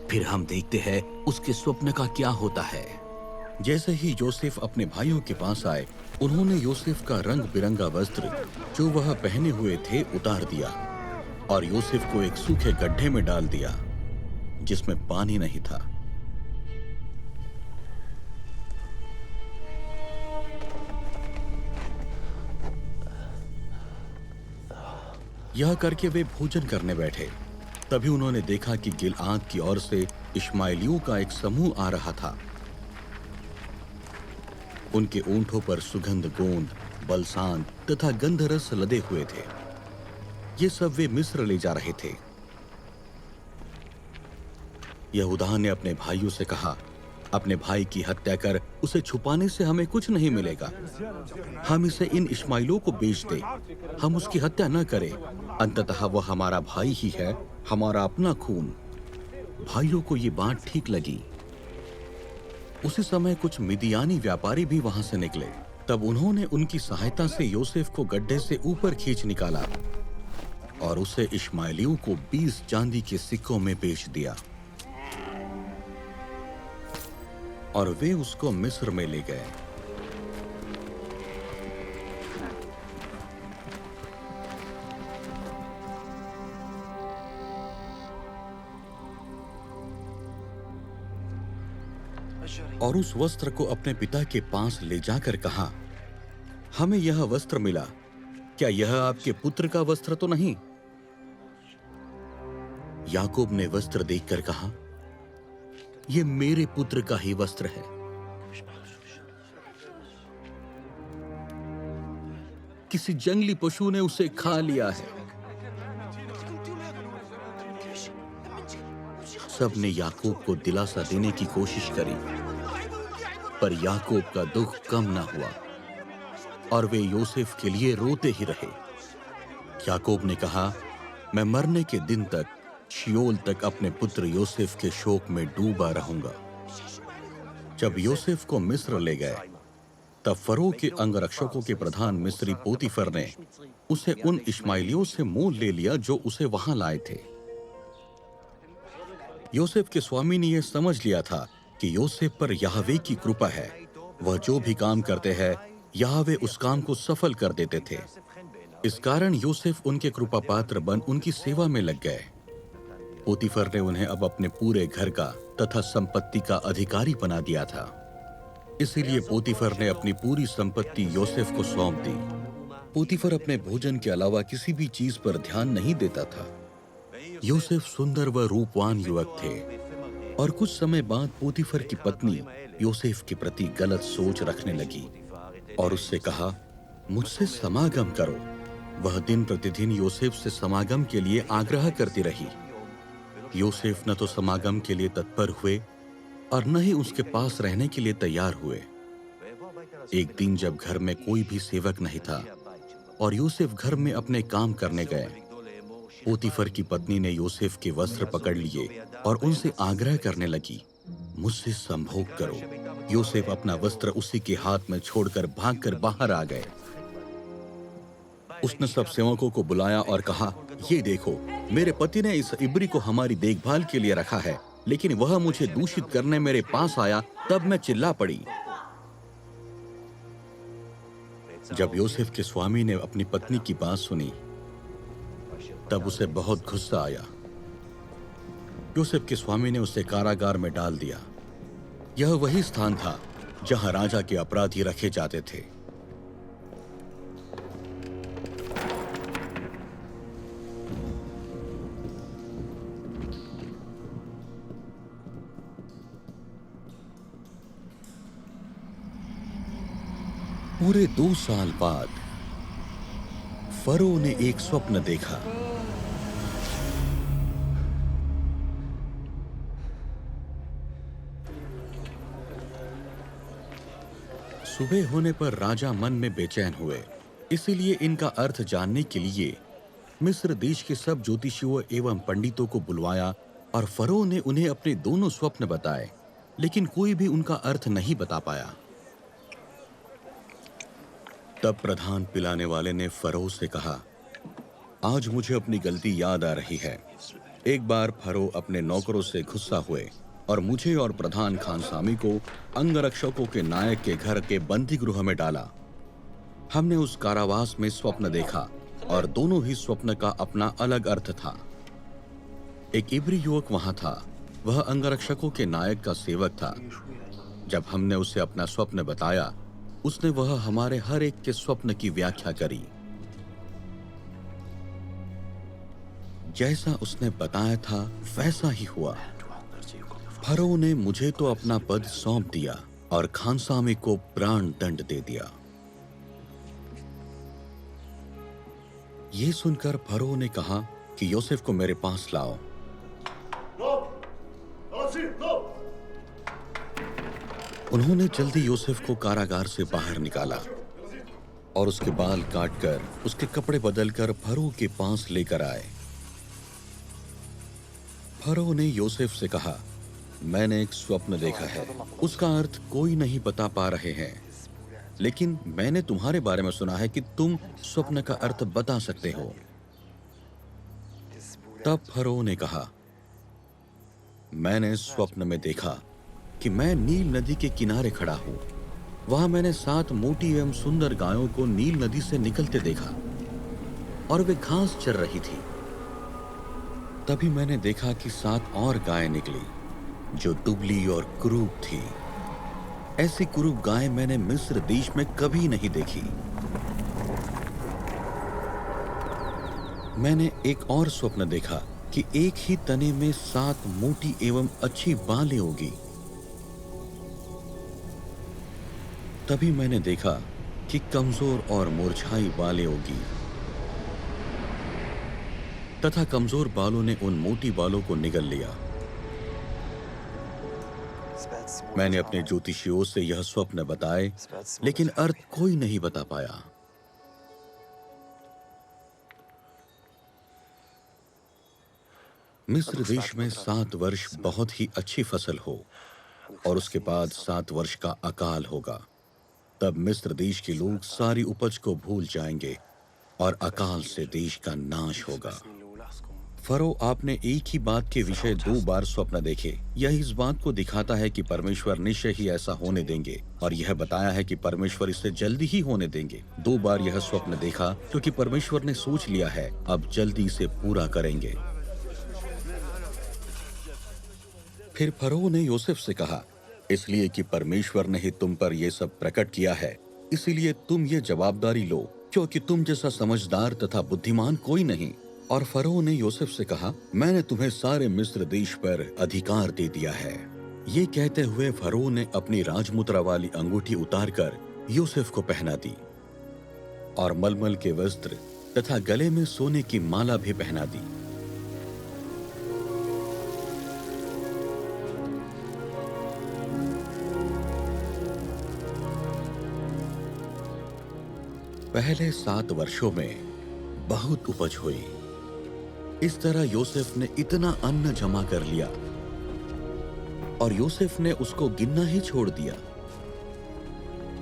फिर हम देखते हैं उसके स्वप्न का क्या होता है। जैसे ही योसेफ अपने भाइयों के पास आए, उन्होंने योसेफ का रंग बिरंगा वस्त्र जो वह पहने हुए थे उतार दिया और योसेफ को एक सूखे गड्ढे में डाल दिया जिसमें पानी नहीं था। यह करके वे भोजन करने बैठे। तभी उन्होंने देखा कि गिलआद की ओर से इश्माएलियों का एक समूह आ रहा था। उनके ओंठों पर सुगंध गोंद, बलसान तथा गंधरस लदे हुए थे। ये सब वे मिस्र ले जा रहे थे। यहूदा ने अपने भाइयों से कहा, अपने भाई की हत्या कर उसे छुपाने से हमें कुछ नहीं मिलेगा। हम इसे इन इश्माइलियों को बेच दें, हम उसकी हत्या न करें। अंततः वह हमारा भाई ही है, हमारा अपना खून। भाइयों को ये बात ठीक लगी। उसी समय कुछ मिदियानी व्यापारी भी वहां से निकले। तब उन्होंने उनकी सहायता से योसेफ को गड्ढे से ऊपर खींच निकाला और उसे इश्माइलियों को 20 चांदी के सिक्कों में बेच दिया और वे उसको मिस्र में ले गए। और उस वस्त्र को अपने पिता के पास ले जाकर कहा, हमें यह वस्त्र मिला, क्या यह आपके पुत्र का वस्त्र तो नहीं? याकूब ने वस्त्र देखकर कहा, यह मेरे पुत्र का ही वस्त्र है। किसी जंगली पशु ने उसे खा लिया है। सबने याकूब को दिलासा देने की कोशिश करी, पर याकूब का दुख कम न हुआ और वे योसेफ के लिए रोते ही रहे। याकूब ने कहा, मैं मरने के दिन तक शियोल तक अपने पुत्र योसेफ के शोक में डूबा रहूंगा। जब योसेफ को मिस्र ले गए, तब फरो के अंगरक्षकों के प्रधान मिस्री पोतीफर ने उसे उन इश्माइलियों से मोल ले लिया जो उसे वहां लाए थे। योसेफ के स्वामी ने यह समझ लिया था कि योसेफ पर याहवे की कृपा है। वह जो भी काम करते हैं, याहवे उस काम को सफल कर देते थे। इस कारण योसेफ उनके कृपा पात्र बन उनकी सेवा में लग गए। पोतीफर ने उन्हें अब अपने पूरे घर का तथा संपत्ति का अधिकारी बना दिया था। इसीलिए पोतीफर ने अपनी पूरी संपत्ति योसेफ को सौंप दी। पोतीफर अपने भोजन के अलावा किसी भी चीज पर ध्यान नहीं देता था। योसेफ सुंदर व रूपवान युवक थे और कुछ समय बाद पोतीफर की पत्नी योसेफ के प्रति गलत सोच रखने लगी और उससे कहा, मुझसे समागम करो। वह दिन प्रतिदिन योसेफ से समागम के लिए आग्रह करती रही। योसेफ न तो समागम के लिए तत्पर हुए और न ही उसके पास रहने के लिए तैयार हुए। एक दिन जब घर में कोई भी सेवक नहीं था और योसेफ घर में अपने काम करने गए, पोतीफर की पत्नी ने योसेफ के वस्त्र पकड़ लिए और उनसे आग्रह करने लगी, मुझसे संभोग करो। योसेफ अपना वस्त्र उसी के हाथ में छोड़कर भागकर बाहर आ गए। उसने सब सेवकों को बुलाया और कहा, ये देखो, मेरे पति ने इस इब्री को हमारी देखभाल के लिए रखा है, लेकिन वह मुझे दूषित करने मेरे पास आया। तब मैं चिल्ला पड़ी। जब योसेफ के स्वामी ने अपनी पत्नी की बात सुनी, तब उसे बहुत गुस्सा आया। योसेफ के स्वामी ने उसे कारागार में डाल दिया। यह वही स्थान था जहां राजा के अपराधी रखे जाते थे। पूरे 2 साल बाद फरो ने एक स्वप्न देखा। सुबह होने पर राजा मन में बेचैन हुए। इसीलिए इनका अर्थ जानने के लिए मिस्र देश के सब ज्योतिषियों एवं पंडितों को बुलवाया और फरो ने उन्हें अपने दोनों स्वप्न बताए, लेकिन कोई भी उनका अर्थ नहीं बता पाया। तब प्रधान पिलाने वाले ने फरो से कहा, आज मुझे अपनी गलती याद आ रही है। एक बार फरो अपने नौकरों से गुस्सा हुए और मुझे और प्रधान खानसामी को अंगरक्षकों के नायक के घर के बंदी गृह में डाला। हमने उस कारावास में स्वप्न देखा और दोनों ही स्वप्न का अपना अलग अर्थ था। एक इब्री युवक वहां था, वह अंगरक्षकों के नायक का सेवक था। जब हमने उसे अपना स्वप्न बताया, उसने वह हमारे हर एक के स्वप्न की व्याख्या करी। जैसा उसने बताया था वैसा ही हुआ। फरो ने मुझे तो अपना पद सौंप दिया, और खानसामे को प्राण दंड दे दिया। ये सुनकर फरो ने कहा कि यूसुफ को मेरे पास लाओ। उन्होंने जल्दी यूसुफ को कारागार से बाहर निकाला और उसके बाल काटकर उसके कपड़े बदलकर फरो के पास लेकर आए। फरो ने यूसुफ से कहा, मैंने एक स्वप्न देखा है, उसका अर्थ कोई नहीं बता पा रहे हैं, लेकिन मैंने तुम्हारे बारे में सुना है कि तुम स्वप्न का अर्थ बता सकते हो। तब फरो ने कहा, मैंने स्वप्न में देखा कि मैं नील नदी के किनारे खड़ा हूं। वहां मैंने 7 मोटी एवं सुंदर गायों को नील नदी से निकलते देखा और वे घास चर रही थी। तभी मैंने देखा कि 7 और गायें निकली जो दुबली और कुरूप थी। ऐसी कुरूप गायें मैंने मिस्र देश में कभी नहीं देखी। मैंने एक और स्वप्न देखा कि एक ही तने में 7 मोटी एवं अच्छी बालें होगी। तभी मैंने देखा कि कमजोर और मुरझाई बालें होगी तथा कमजोर बालों ने उन मोटी बालों को निगल लिया। मैंने अपने ज्योतिषियों से यह स्वप्न बताए, लेकिन अर्थ कोई नहीं बता पाया। मिस्र देश में 7 वर्ष बहुत ही अच्छी फसल हो और उसके बाद 7 वर्ष का अकाल होगा। तब मिस्र देश के लोग सारी उपज को भूल जाएंगे और अकाल से देश का नाश होगा। फरो, आपने एक ही बात के विषय 2 बार स्वप्न देखे। यह इस बात को दिखाता है कि परमेश्वर निश्चय ही ऐसा होने देंगे, और यह बताया है कि परमेश्वर इसे जल्दी ही होने देंगे। 2 बार यह स्वप्न देखा क्योंकि परमेश्वर ने सोच लिया है, अब जल्दी इसे पूरा करेंगे। फिर फरो ने यूसुफ से कहा, इसलिए कि परमेश्वर ने ही तुम पर यह सब प्रकट किया है, इसीलिए तुम ये जवाबदारी लो, क्योंकि तुम जैसा समझदार तथा बुद्धिमान कोई नहीं। और फरो ने यूसुफ से कहा, मैंने तुम्हें सारे मिस्र देश पर अधिकार दे दिया है। ये कहते हुए फरो ने अपनी राजमुद्रा वाली अंगूठी उतारकर यूसुफ को पहना दी और मलमल के वस्त्र तथा गले में सोने की माला भी पहना दी। पहले 7 वर्षों में बहुत उपज हुई। इस तरह यूसुफ ने इतना अन्न जमा कर लिया और यूसुफ ने उसको गिनना ही छोड़ दिया,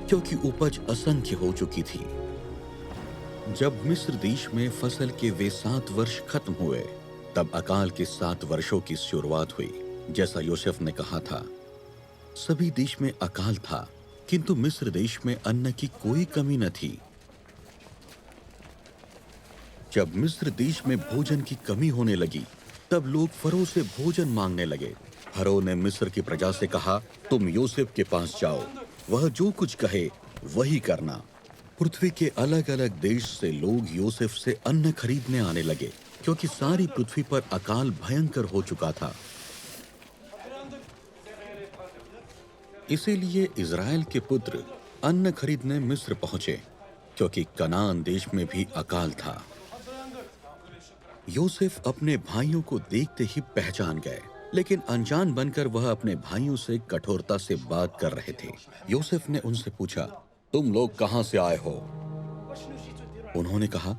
क्योंकि उपज असंख्य हो चुकी थी। जब मिस्र देश में फसल के वे 7 वर्ष खत्म हुए, तब अकाल के 7 वर्षों की शुरुआत हुई। जैसा यूसुफ ने कहा था, सभी देश में अकाल था, किंतु मिस्र देश में अन्न की कोई कमी न थी। जब मिस्र देश में भोजन की कमी होने लगी, तब लोग फरो से भोजन मांगने लगे। फरो ने मिस्र की प्रजा से कहा, तुम यूसुफ के पास जाओ, वह जो कुछ कहे वही करना। पृथ्वी के अलग अलग देश से लोग यूसुफ से अन्न खरीदने आने लगे, क्योंकि सारी पृथ्वी पर अकाल भयंकर हो चुका था। इसीलिए इज़राइल के पुत्र अन्न खरीदने मिस्र पहुंचे, क्योंकि कनान देश में भी अकाल था। यूसुफ अपने भाइयों को देखते ही पहचान गए, लेकिन अनजान बनकर वह अपने भाइयों से कठोरता से बात कर रहे थे। यूसुफ ने उनसे पूछा, तुम लोग कहां से आए हो? उन्होंने कहा,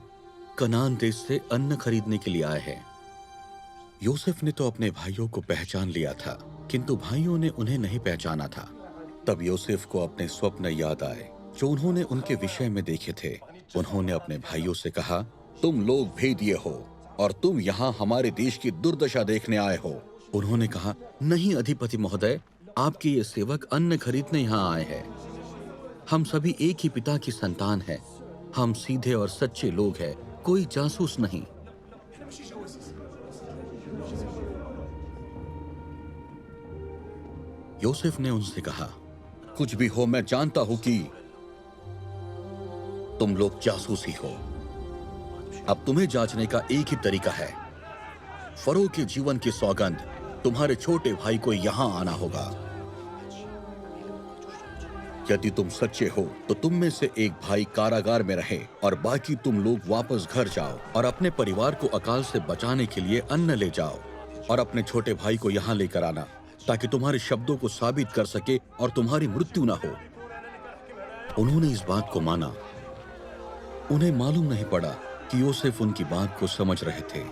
कनान देश से अन्न खरीदने के लिए आए हैं। यूसुफ ने तो अपने भाइयों को पहचान लिया था, किंतु भाइयों ने उन्हें नहीं पहचाना था। तब यूसुफ को अपने स्वप्न याद आए जो उन्होंने उनके विषय में देखे थे। उन्होंने अपने भाइयों से कहा, तुम लोग भेदिए हो और तुम यहाँ हमारे देश की दुर्दशा देखने आए हो। उन्होंने कहा, नहीं अधिपति महोदय, आपके ये सेवक अन्न खरीदने यहाँ आए हैं। हम सभी एक ही पिता की संतान हैं। हम सीधे और सच्चे लोग हैं, कोई जासूस नहीं। यूसुफ ने उनसे कहा, कुछ भी हो, मैं जानता हूं कि तुम लोग जासूस ही हो। अब तुम्हें जांचने का एक ही तरीका है। फरो के जीवन की सौगंध, तुम्हारे छोटे भाई को यहां आना होगा। यदि तुम सच्चे हो तो तुम में से एक भाई कारागार में रहे और बाकी तुम लोग वापस घर जाओ और अपने परिवार को अकाल से बचाने के लिए अन्न ले जाओ और अपने छोटे भाई को यहाँ लेकर आना, ताकि तुम्हारे शब्दों को साबित कर सके और तुम्हारी मृत्यु ना हो। उन्होंने इस बात को माना। उन्हें मालूम नहीं पड़ा कि यूसुफ उनकी बात को समझ रहे थे।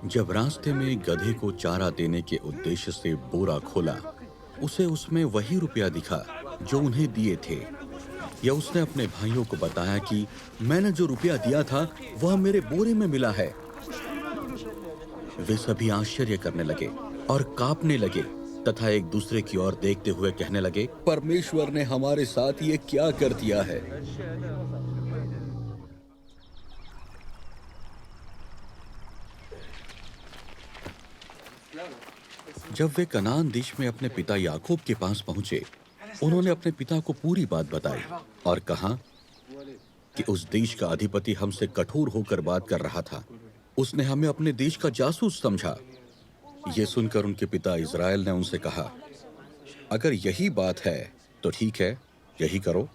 जब रास्ते में गधे को चारा देने के उद्देश्य से बोरा खोला, उसे उसमें वही रुपया दिखा जो उन्हें दिए थे। या उसने अपने भाइयों को बताया कि मैंने जो रुपया दिया था वह मेरे बोरे में मिला है। वे सभी आश्चर्य करने लगे और कांपने लगे तथा एक दूसरे की ओर देखते हुए कहने लगे, परमेश्वर ने हमारे साथ ये क्या कर दिया है। जब वे कनान देश में अपने पिता याकूब के पास पहुंचे, उन्होंने अपने पिता को पूरी बात बताई और कहा कि उस देश का अधिपति हमसे कठोर होकर बात कर रहा था। उसने हमें अपने देश का जासूस समझा। ये सुनकर उनके पिता इज़राइल ने उनसे कहा, अगर यही बात है तो ठीक है, यही करो।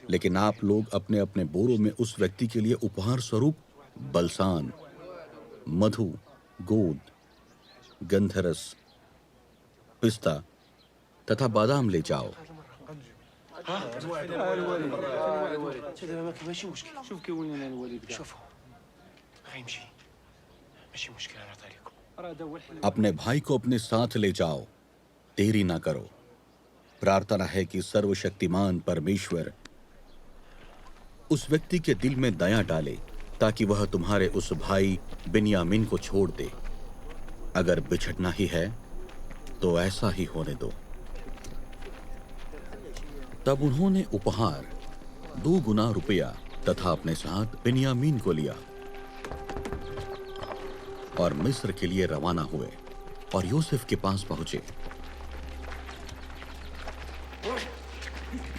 लेकिन आप लोग अपने अपने बोरों में उस व्यक्ति के लिए उपहार स्वरूप बलसान, मधु, गोद, गंधरस, पिस्ता तथा बादाम ले जाओ। अपने भाई को अपने साथ ले जाओ, देरी ना करो। प्रार्थना है कि सर्वशक्तिमान परमेश्वर उस व्यक्ति के दिल में दया डाले ताकि वह तुम्हारे उस भाई बिन्यामीन को छोड़ दे। अगर बिछड़ना ही है तो ऐसा ही होने दो। तब उन्होंने उपहार 2 गुना रुपया तथा अपने साथ बिन्यामीन को लिया और मिस्र के लिए रवाना हुए और यूसुफ के पास पहुंचे।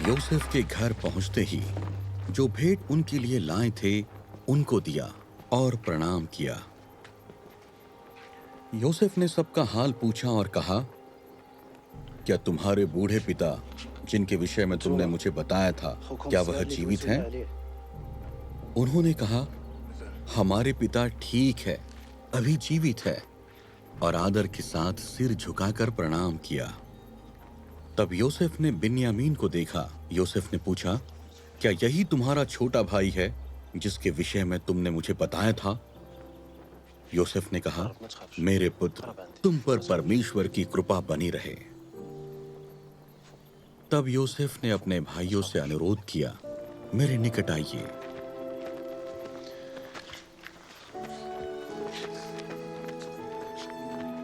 यूसुफ के घर पहुंचते ही जो भेंट उनके लिए लाए थे उनको दिया और प्रणाम किया। यूसुफ ने सबका हाल पूछा और कहा, क्या तुम्हारे बूढ़े पिता जिनके विषय में तुमने मुझे बताया था, क्या वह जीवित हैं? उन्होंने कहा, हमारे पिता ठीक है, अभी जीवित है, और आदर के साथ सिर झुकाकर प्रणाम किया। तब यूसुफ ने बिन्यामीन को देखा। यूसुफ ने पूछा, क्या यही तुम्हारा छोटा भाई है जिसके विषय में तुमने मुझे बताया था? यूसुफ ने कहा, मेरे पुत्र, तुम पर परमेश्वर की कृपा बनी रहे। तब यूसुफ ने अपने भाइयों से अनुरोध किया, मेरे निकट आइए।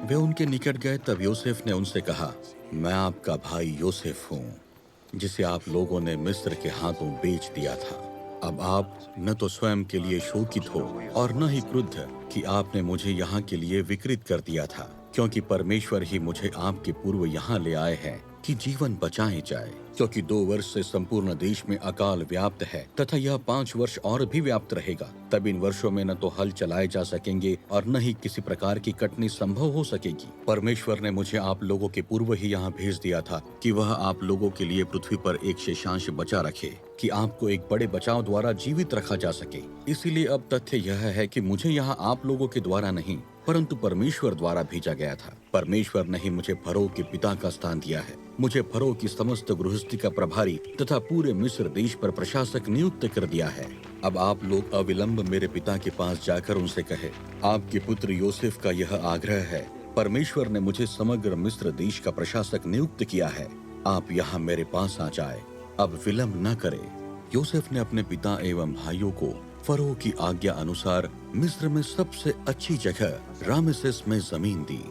वे उनके निकट गए। तब यूसुफ ने उनसे कहा, मैं आपका भाई यूसुफ हूं, जिसे आप लोगों ने मिस्र के हाथों बेच दिया था। अब आप न तो स्वयं के लिए शोकित हो और न ही क्रुद्ध कि आपने मुझे यहाँ के लिए विकृत कर दिया था, क्योंकि परमेश्वर ही मुझे आपके पूर्व यहाँ ले आए हैं कि जीवन बचाए जाए। क्योंकि 2 वर्ष से संपूर्ण देश में अकाल व्याप्त है तथा यह 5 वर्ष और भी व्याप्त रहेगा। तब इन वर्षों में न तो हल चलाए जा सकेंगे और न ही किसी प्रकार की कटनी संभव हो सकेगी। परमेश्वर ने मुझे आप लोगों के पूर्व ही यहाँ भेज दिया था कि वह आप लोगों के लिए पृथ्वी पर एक शेषांश बचा रखे, कि आपको एक बड़े बचाव द्वारा जीवित रखा जा सके। इसीलिए अब तथ्य यह है कि मुझे यहाँ आप लोगों के द्वारा नहीं परंतु परमेश्वर द्वारा भेजा गया था। परमेश्वर ने ही मुझे फरो के पिता का स्थान दिया है। मुझे फरो की समस्त गृहस्थी का प्रभारी तथा पूरे मिस्र देश पर प्रशासक नियुक्त कर दिया है। अब आप लोग अविलंब मेरे पिता के पास जाकर उनसे कहे, आपके पुत्र यूसुफ का यह आग्रह है, परमेश्वर ने मुझे समग्र मिस्र देश का प्रशासक नियुक्त किया है। आप यहाँ मेरे पास आ जाए, अब विलंब न करे। यूसुफ ने अपने पिता एवं भाइयों को फरो की आज्ञा अनुसार मिस्र में सबसे अच्छी जगह रामेसेस में जमीन दी।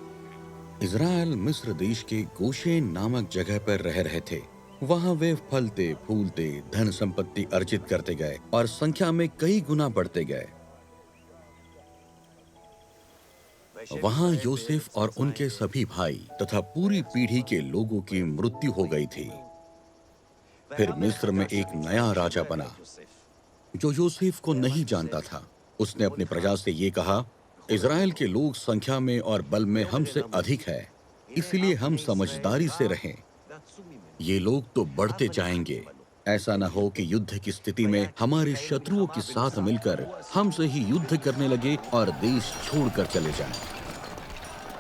इज़राइल मिस्र देश के गोशेन नामक जगह पर रह रहे थे। वहाँ वे फलते फूलते धन संपत्ति अर्जित करते गए और संख्या में कई गुना बढ़ते गए। वहाँ यूसुफ और उनके सभी भाई तथा पूरी पीढ़ी के लोगों की मृत्यु हो गई थी। फिर मिस्र में एक नया राजा बना। जो यूसुफ को नहीं जानता था। उसने अपनी प्रजा से ये कहा, इज़राइल के लोग संख्या में और बल में हमसे अधिक है, इसलिए हम समझदारी से रहें। ये लोग तो बढ़ते जाएंगे। ऐसा न हो कि युद्ध की स्थिति में हमारे शत्रुओं के साथ मिलकर हमसे ही युद्ध करने लगे और देश छोड़कर चले जाएं।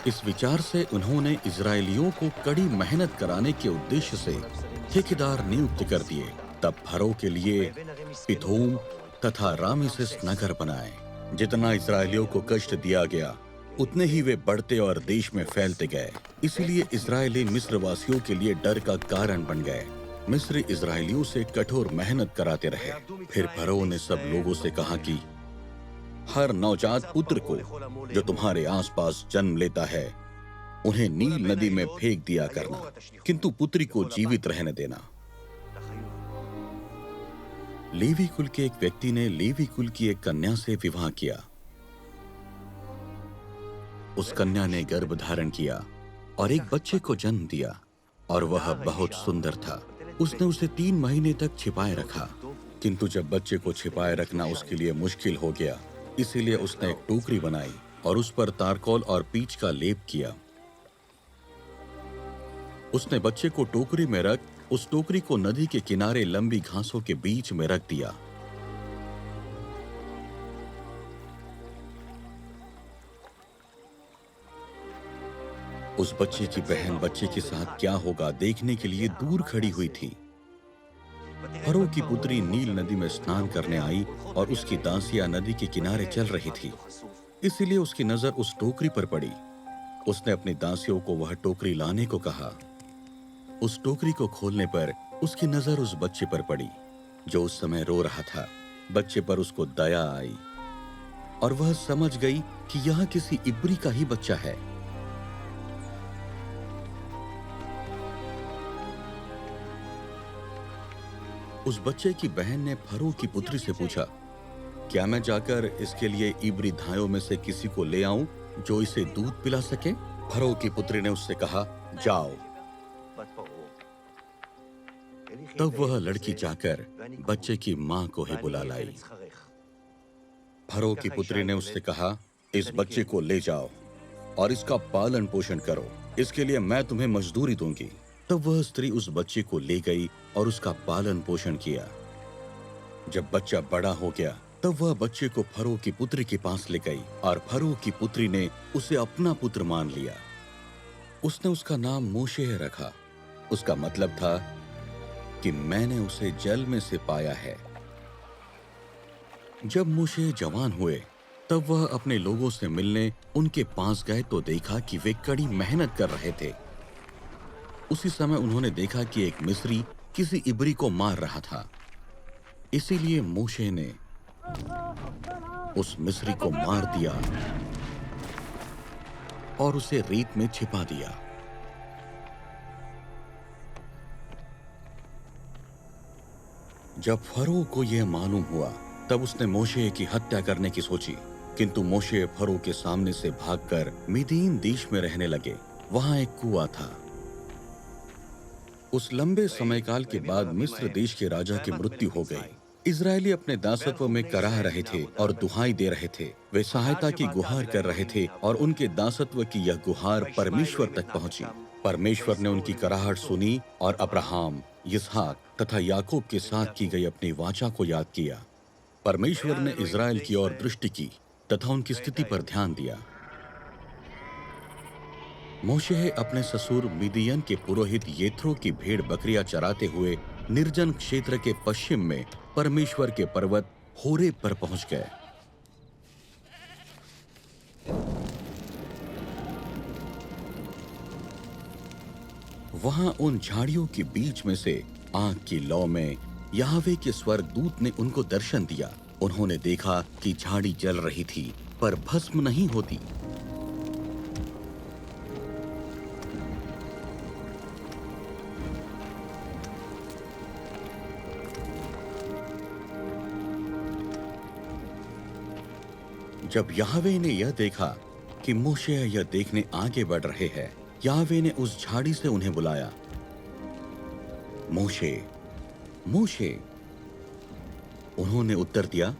इस विचार से उन्होंने इजरायलियों को कड़ी मेहनत कराने के उद्देश्य से ठेकेदार नियुक्त कर दिए। तब फरो के लिए पिथोम तथा रामेसेस नगर बनाए। जितना इजरायलियों को कष्ट दिया गया, उतने ही वे बढ़ते और देश में फैलते गए। इसीलिए इजरायली मिस्र वासियों के लिए डर का कारण बन गए। मिस्र इजरायलियों से कठोर मेहनत कराते रहे। फिर फरो ने सब लोगों से कहा कि हर नवजात पुत्र को जो तुम्हारे आसपास जन्म लेता है, उन्हें नील नदी में फेंक दिया करना, किंतु पुत्री को जीवित रहने देना। लेवी कुल के एक व्यक्ति ने लेवी कुल की एक कन्या से विवाह किया। उस कन्या ने गर्भ धारण किया और एक बच्चे को जन्म दिया, और वह बहुत सुंदर था। उसने उसे 3 महीने तक छिपाए रखा, किंतु जब बच्चे को छिपाए रखना उसके लिए मुश्किल हो गया, इसीलिए उसने एक टोकरी बनाई और उस पर तारकोल और पीच का लेप किया। उसने बच्चे को टोकरी में रख उस टोकरी को नदी के किनारे लंबी घासों के बीच में रख दिया। उस बच्चे की बहन बच्चे के साथ क्या होगा देखने के लिए दूर खड़ी हुई थी। फरो की पुत्री नील नदी में स्नान करने आई और उसकी दासियां नदी के किनारे चल रही थी, इसीलिए उसकी नजर उस टोकरी पर पड़ी। उसने अपनी दासियों को वह टोकरी लाने को कहा। उस टोकरी को खोलने पर उसकी नजर उस बच्चे पर पड़ी जो उस समय रो रहा था। बच्चे पर उसको दया आई और वह समझ गई कि यह किसी इब्री का ही बच्चा है। उस बच्चे की बहन ने फरो की पुत्री से पूछा, क्या मैं जाकर इसके लिए इब्री धायों में से किसी को ले आऊं जो इसे दूध पिला सके? फरो की पुत्री ने उससे कहा, जाओ। तब वह लड़की जाकर बच्चे की मां को ही बुला लाई। फरो की पुत्री ने उससे कहा, इस बच्चे को ले जाओ और इसका पालन पोषण करो, इसके लिए मैं तुम्हें मजदूरी दूंगी। तब वह स्त्री उस बच्चे को ले गई और उसका पालन पोषण किया। जब बच्चा बड़ा हो गया, तब वह बच्चे को फरो की पुत्री के पास ले गई और फरो की पुत्री ने उसे अपना पुत्र मान लिया। उसने उसका नाम मोशे रखा। उसका मतलब था कि मैंने उसे जल में से पाया है। जब मोशे जवान हुए, तब वह अपने लोगों से मिलने उनके पास गए तो देखा कि वे कड़ी मेहनत कर रहे थे। उसी समय उन्होंने देखा कि एक मिस्री किसी इब्री को मार रहा था। इसीलिए मोशे ने उस मिस्री को मार दिया और उसे रेत में छिपा दिया। जब फरो को यह मालूम हुआ, तब उसने मोशे की हत्या करने की सोची, किंतु मोशे फरो के सामने से भागकर मिदीन देश में रहने लगे। वहां एक कुआं था। उस लंबे समयकाल के बाद मिस्र देश के राजा की मृत्यु हो गई। इजरायली अपने दासत्व में कराह रहे थे और दुहाई दे रहे थे। वे सहायता की गुहार कर रहे थे और उनके दासत्व की यह गुहार परमेश्वर तक पहुंची। परमेश्वर ने उनकी कराहट सुनी और अब्राहम, इसहाक तथा याकूब के साथ की गई अपनी वाचा को याद किया। परमेश्वर ने इजराइल की ओर दृष्टि की तथा उनकी स्थिति पर ध्यान दिया। मोशे अपने ससुर मिदियन के पुरोहित येथ्रो की भेड़ बकरियां चराते हुए निर्जन क्षेत्र के पश्चिम में परमेश्वर के पर्वत होरेब पर पहुंच गए। वहां उन झाड़ियों के बीच में से आग की लौ में याहवे के स्वर्गदूत ने उनको दर्शन दिया। उन्होंने देखा कि झाड़ी जल रही थी पर भस्म नहीं होती। जब याहवे ने यह देखा कि मोशे यह देखने आगे बढ़ रहे हैं, याहवे ने उस झाड़ी से उन्हें बुलाया, मोशे, मोशे। उन्होंने उत्तर दिया,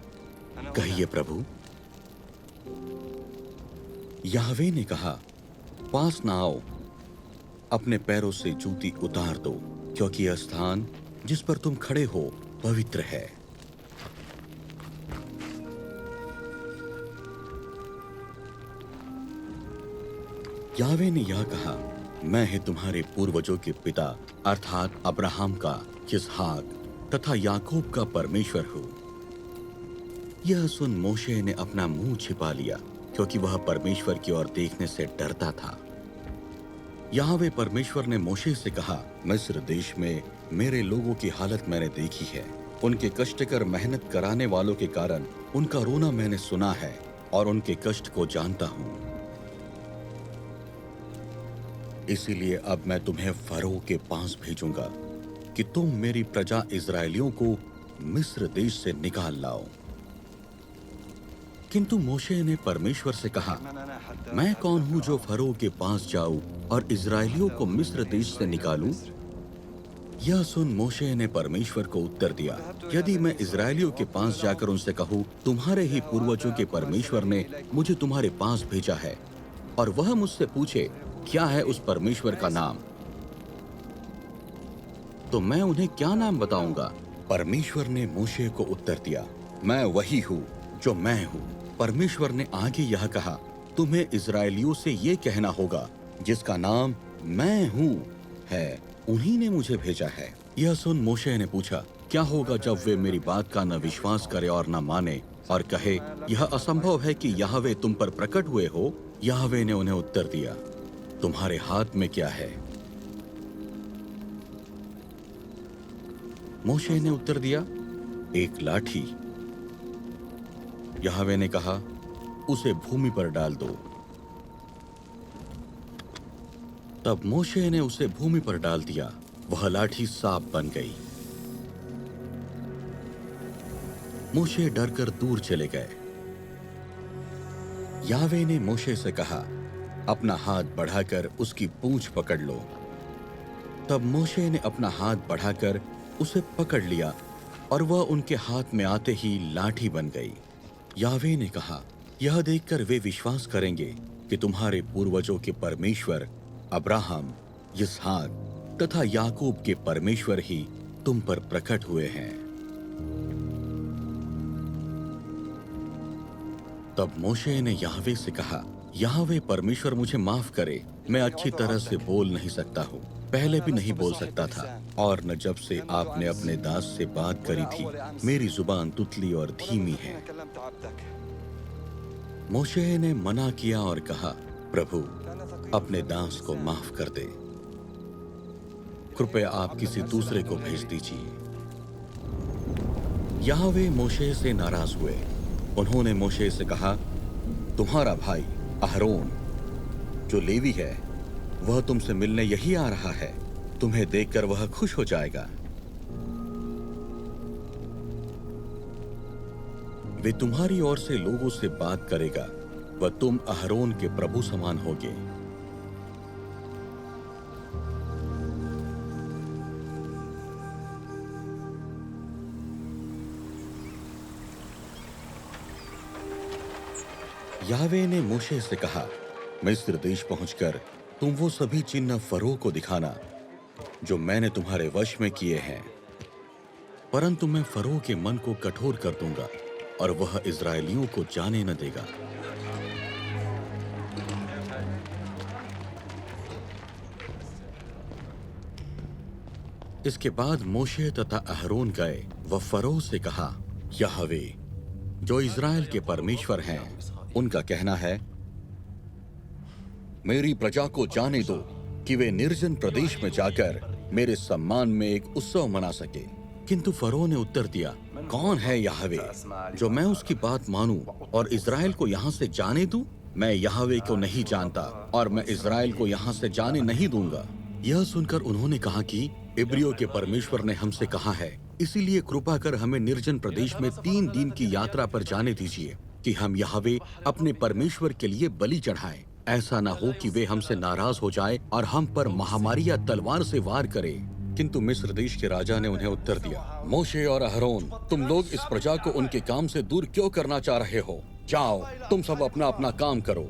कहिए प्रभु। याहवे ने कहा, पास न आओ, अपने पैरों से जूती उतार दो, क्योंकि यह स्थान जिस पर तुम खड़े हो पवित्र है। याहवे ने यह कहा, मैं ही तुम्हारे पूर्वजों के पिता अर्थात अब्राहम का, इसहाक तथा याकूब का परमेश्वर हूं। यह सुन मोशे ने अपना मुंह छिपा लिया, क्योंकि वह परमेश्वर की ओर देखने से डरता था। याहवे परमेश्वर ने मोशे से कहा, मिस्र देश में मेरे लोगों की हालत मैंने देखी है। उनके कष्टकर मेहनत कराने वालों के कारण उनका रोना मैंने सुना है और उनके कष्ट को जानता हूं। इसीलिए अब मैं तुम्हें फरो के पास भेजूंगा कि तुम मेरी प्रजा इस्राएलियों को मिस्र देश से निकाल लाओ। किंतु मोशे ने परमेश्वर से कहा, मैं कौन हूं जो फरो के पास जाऊं और इस्राएलियों को मिस्र देश से निकालूं? यह सुन मोशे ने परमेश्वर को उत्तर दिया, यदि मैं इस्राएलियों के पास जाकर उनसे कहूं, तुम्हारे ही पूर्वजों के परमेश्वर ने मुझे तुम्हारे पास भेजा है, और वह मुझसे पूछे क्या है उस परमेश्वर का नाम, तो मैं उन्हें क्या नाम बताऊंगा? परमेश्वर ने मोशे को उत्तर दिया, मैं वही हूं जो मैं हूं। परमेश्वर ने आगे यह कहा, तुम्हें इस्राएलियों से ये कहना होगा, जिसका नाम मैं हूं है, उन्हीं ने मुझे भेजा है। यह सुन मोशे ने पूछा, क्या होगा जब वे मेरी बात का न विश्वास करे और न माने और कहे, यह असंभव है कि याहवे तुम पर प्रकट हुए हो? याहवे ने उन्हें उत्तर दिया, तुम्हारे हाथ में क्या है? मोशे ने उत्तर दिया, एक लाठी। याहवे ने कहा, उसे भूमि पर डाल दो। तब मोशे ने उसे भूमि पर डाल दिया, वह लाठी सांप बन गई। मोशे डरकर दूर चले गए। याहवे ने मोशे से कहा, अपना हाथ बढ़ाकर उसकी पूंछ पकड़ लो। तब मोशे ने अपना हाथ बढ़ाकर उसे पकड़ लिया और वह उनके हाथ में आते ही लाठी बन गई। याहवे ने कहा, यह देखकर वे विश्वास करेंगे कि तुम्हारे पूर्वजों के परमेश्वर अब्राहम, इसहाक तथा याकूब के परमेश्वर ही तुम पर प्रकट हुए हैं। तब मोशे ने याहवे से कहा, याहवे परमेश्वर मुझे माफ करे, मैं अच्छी तरह से बोल नहीं सकता हूँ, पहले भी नहीं बोल सकता था, और न जब से आपने अपने दास से बात करी थी, मेरी जुबान तुतली और धीमी है। मोशे ने मना किया और कहा, प्रभु अपने दास को माफ कर दे, कृपया आप किसी दूसरे को भेज दीजिए। याहवे मोशे से नाराज हुए। उन्होंने मोशे से कहा, तुम्हारा भाई अहरोन जो लेवी है, वह तुमसे मिलने यही आ रहा है, तुम्हें देखकर वह खुश हो जाएगा। वे तुम्हारी ओर से लोगों से बात करेगा, वह तुम अहरोन के प्रभु समान होगे। याहवे ने मोशे से कहा, मिस्र देश पहुंचकर तुम वो सभी चिन्ह फरो को दिखाना जो मैंने तुम्हारे वश में किए हैं, परंतु मैं फरो के मन को कठोर कर दूंगा और वह इस्राएलियों को जाने न देगा। इसके बाद मोशे तथा अहरोन गए व फरो से कहा, याहवे जो इस्राएल के परमेश्वर हैं, उनका कहना है, मेरी प्रजा को जाने दो कि वे निर्जन प्रदेश में जाकर मेरे सम्मान में एक उत्सव मना सके। किंतु फरो ने उत्तर दिया, कौन है याहवे जो मैं उसकी बात मानूं और इस्राएल को यहाँ से जाने दूं? मैं याहवे को नहीं जानता और मैं इस्राएल को यहाँ से जाने नहीं दूंगा। यह सुनकर उन्होंने कहा कि इब्रियों के परमेश्वर ने हमसे कहा है, इसीलिए कृपा कर हमें निर्जन प्रदेश में 3 दिन की यात्रा पर जाने दीजिए कि हम याहवे अपने परमेश्वर के लिए बलि चढ़ाएं। ऐसा ना हो कि वे हमसे नाराज हो जाए और हम पर महामारी या तलवार से वार करे। किंतु मिस्र देश के राजा ने उन्हें उत्तर दिया, मोशे और अहरोन, तुम लोग इस प्रजा को उनके काम से दूर क्यों करना चाह रहे हो? जाओ, तुम सब अपना अपना काम करो।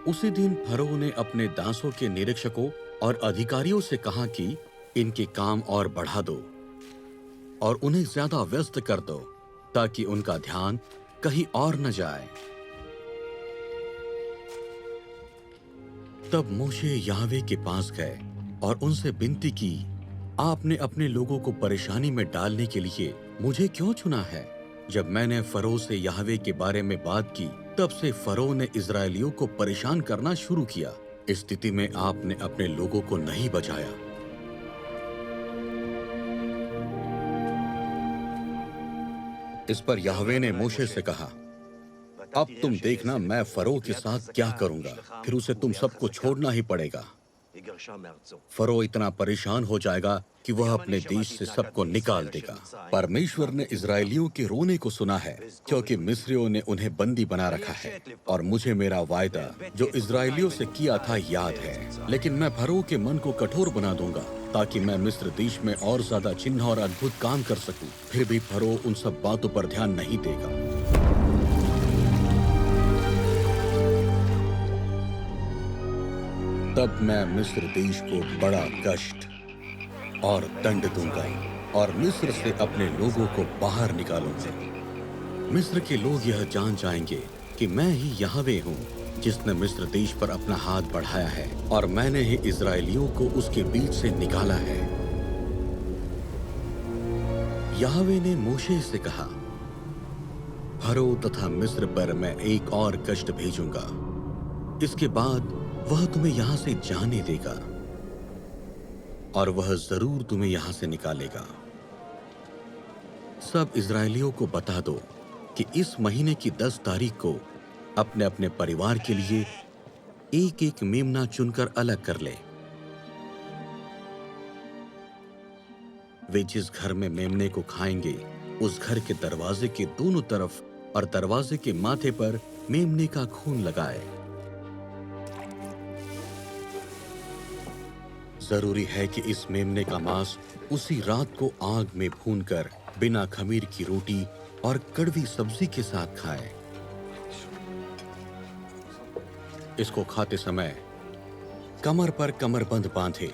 उसी दिन फरो ने अपने दासों के निरीक्षकों और अधिकारियों से कहा कि इनके काम और बढ़ा दो और उन्हें ज्यादा व्यस्त कर दो, ताकि उनका ध्यान कहीं और न जाए। तब मोशे याहवे के पास गए और उनसे विनती की, आपने अपने लोगों को परेशानी में डालने के लिए मुझे क्यों चुना है? जब मैंने फरो से याहवे के बारे में बात की, तब से फरो ने इजरायलियों को परेशान करना शुरू किया। इस स्थिति में आपने अपने लोगों को नहीं बचाया। इस पर याहवे ने मोशे से कहा, अब तुम देखना मैं फरो के साथ क्या करूंगा, फिर उसे तुम सबको छोड़ना ही पड़ेगा। फरो इतना परेशान हो जाएगा कि वह अपने देश से सबको निकाल देगा। परमेश्वर ने इजरायलियों के रोने को सुना है, क्योंकि मिस्रियों ने उन्हें बंदी बना रखा है, और मुझे मेरा वायदा जो इजरायलियों से किया था याद है। लेकिन मैं फरो के मन को कठोर बना दूंगा, ताकि मैं मिस्र देश में और ज्यादा चिन्ह और अद्भुत काम कर सकूं। फिर भी फरो उन सब बातों पर ध्यान नहीं देगा। तब मैं मिस्र देश को बड़ा कष्ट और दंड दूंगा और मिस्र से अपने लोगों को बाहर निकालूंगा। मिस्र के लोग यह जान जाएंगे कि मैं ही याहवे हूँ, जिसने मिस्र देश पर अपना हाथ बढ़ाया है, और मैंने ही इजरायलियों को उसके बीच से निकाला है। याहवे ने मोशे से कहा, फरो तथा मिस्र पर मैं एक और कष्ट भेजूंगा, इसके बाद वह तुम्हें यहां से जाने देगा और वह जरूर तुम्हें यहां से निकालेगा। सब इजरायलियों को बता दो कि इस महीने की 10 तारीख को अपने अपने परिवार के लिए एक एक मेमना चुनकर अलग कर ले। वे जिस घर में मेमने को खाएंगे, उस घर के दरवाजे के दोनों तरफ और दरवाजे के माथे पर मेमने का खून लगाए। जरूरी है कि इस मेमने का मांस उसी रात को आग में भूनकर बिना खमीर की रोटी और कड़वी सब्जी के साथ खाए। इसको खाते समय कमर पर कमरबंद बांधे,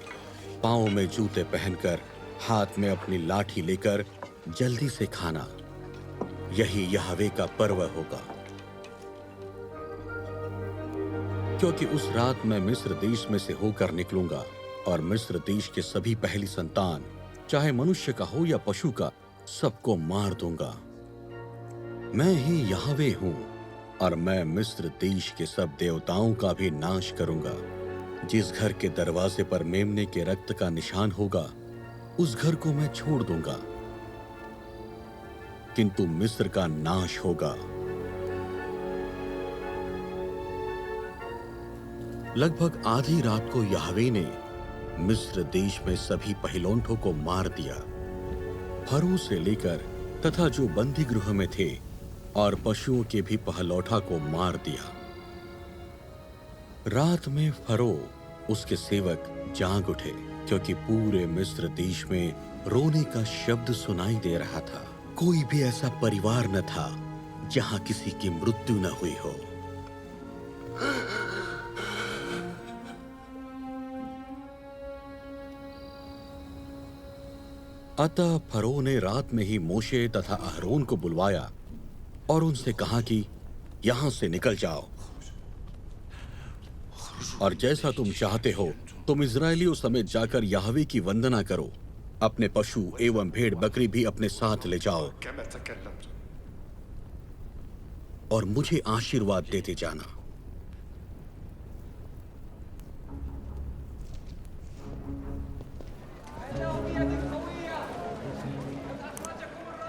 पांव में जूते पहनकर, हाथ में अपनी लाठी लेकर जल्दी से खाना। यही याहवे का पर्व होगा, क्योंकि उस रात मैं मिस्र देश में से होकर निकलूंगा और मिस्र देश के सभी पहली संतान, चाहे मनुष्य का हो या पशु का, सबको मार दूंगा। मैं ही याहवे हूं, और मैं मिस्र देश के सब देवताओं का भी नाश करूंगा। जिस घर के दरवाजे पर मेमने के रक्त का निशान होगा, उस घर को मैं छोड़ दूंगा, किंतु मिस्र का नाश होगा। लगभग आधी रात को याहवे ने मिस्र देश में सभी पहिलौठों को मार दिया, फरो से लेकर तथा जो बंदी गृह में थे, और पशुओं के भी पहलौठा को मार दिया। रात में फरो उसके सेवक जाग उठे, क्योंकि पूरे मिस्र देश में रोने का शब्द सुनाई दे रहा था। कोई भी ऐसा परिवार न था जहां किसी की मृत्यु न हुई हो। अतः फरो ने रात में ही मोशे तथा अहरोन को बुलवाया और उनसे कहा कि यहां से निकल जाओ, और जैसा तुम चाहते हो तुम इजरायलियों समेत जाकर याहवे की वंदना करो। अपने पशु एवं भेड़ बकरी भी अपने साथ ले जाओ और मुझे आशीर्वाद देते जाना।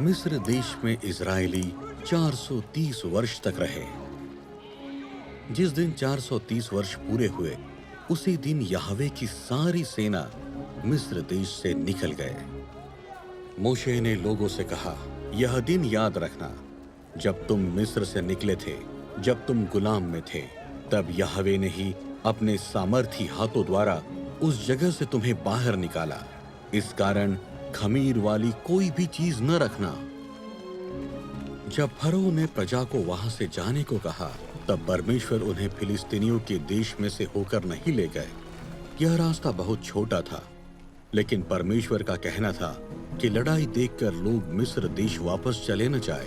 मिस्र देश में इजरायली 430 वर्ष तक रहे। जिस दिन 430 वर्ष पूरे हुए, उसी दिन याहवे की सारी सेना मिस्र देश से निकल गए। मोशे ने लोगों से कहा, यह दिन याद रखना जब तुम मिस्र से निकले थे, जब तुम गुलाम में थे, तब यहोवा ने ही अपने सामर्थी हाथों द्वारा उस जगह से तुम्हें बाहर निकाला। इस कारण खमीर वाली कोई भी चीज न रखना। जब फरो ने प्रजा को वहां से जाने को कहा, तब परमेश्वर उन्हें फिलिस्तीनियों के देश में से होकर नहीं ले गए। यह रास्ता बहुत छोटा था, लेकिन परमेश्वर का कहना था कि लड़ाई देखकर लोग मिस्र देश वापस चले न जाए।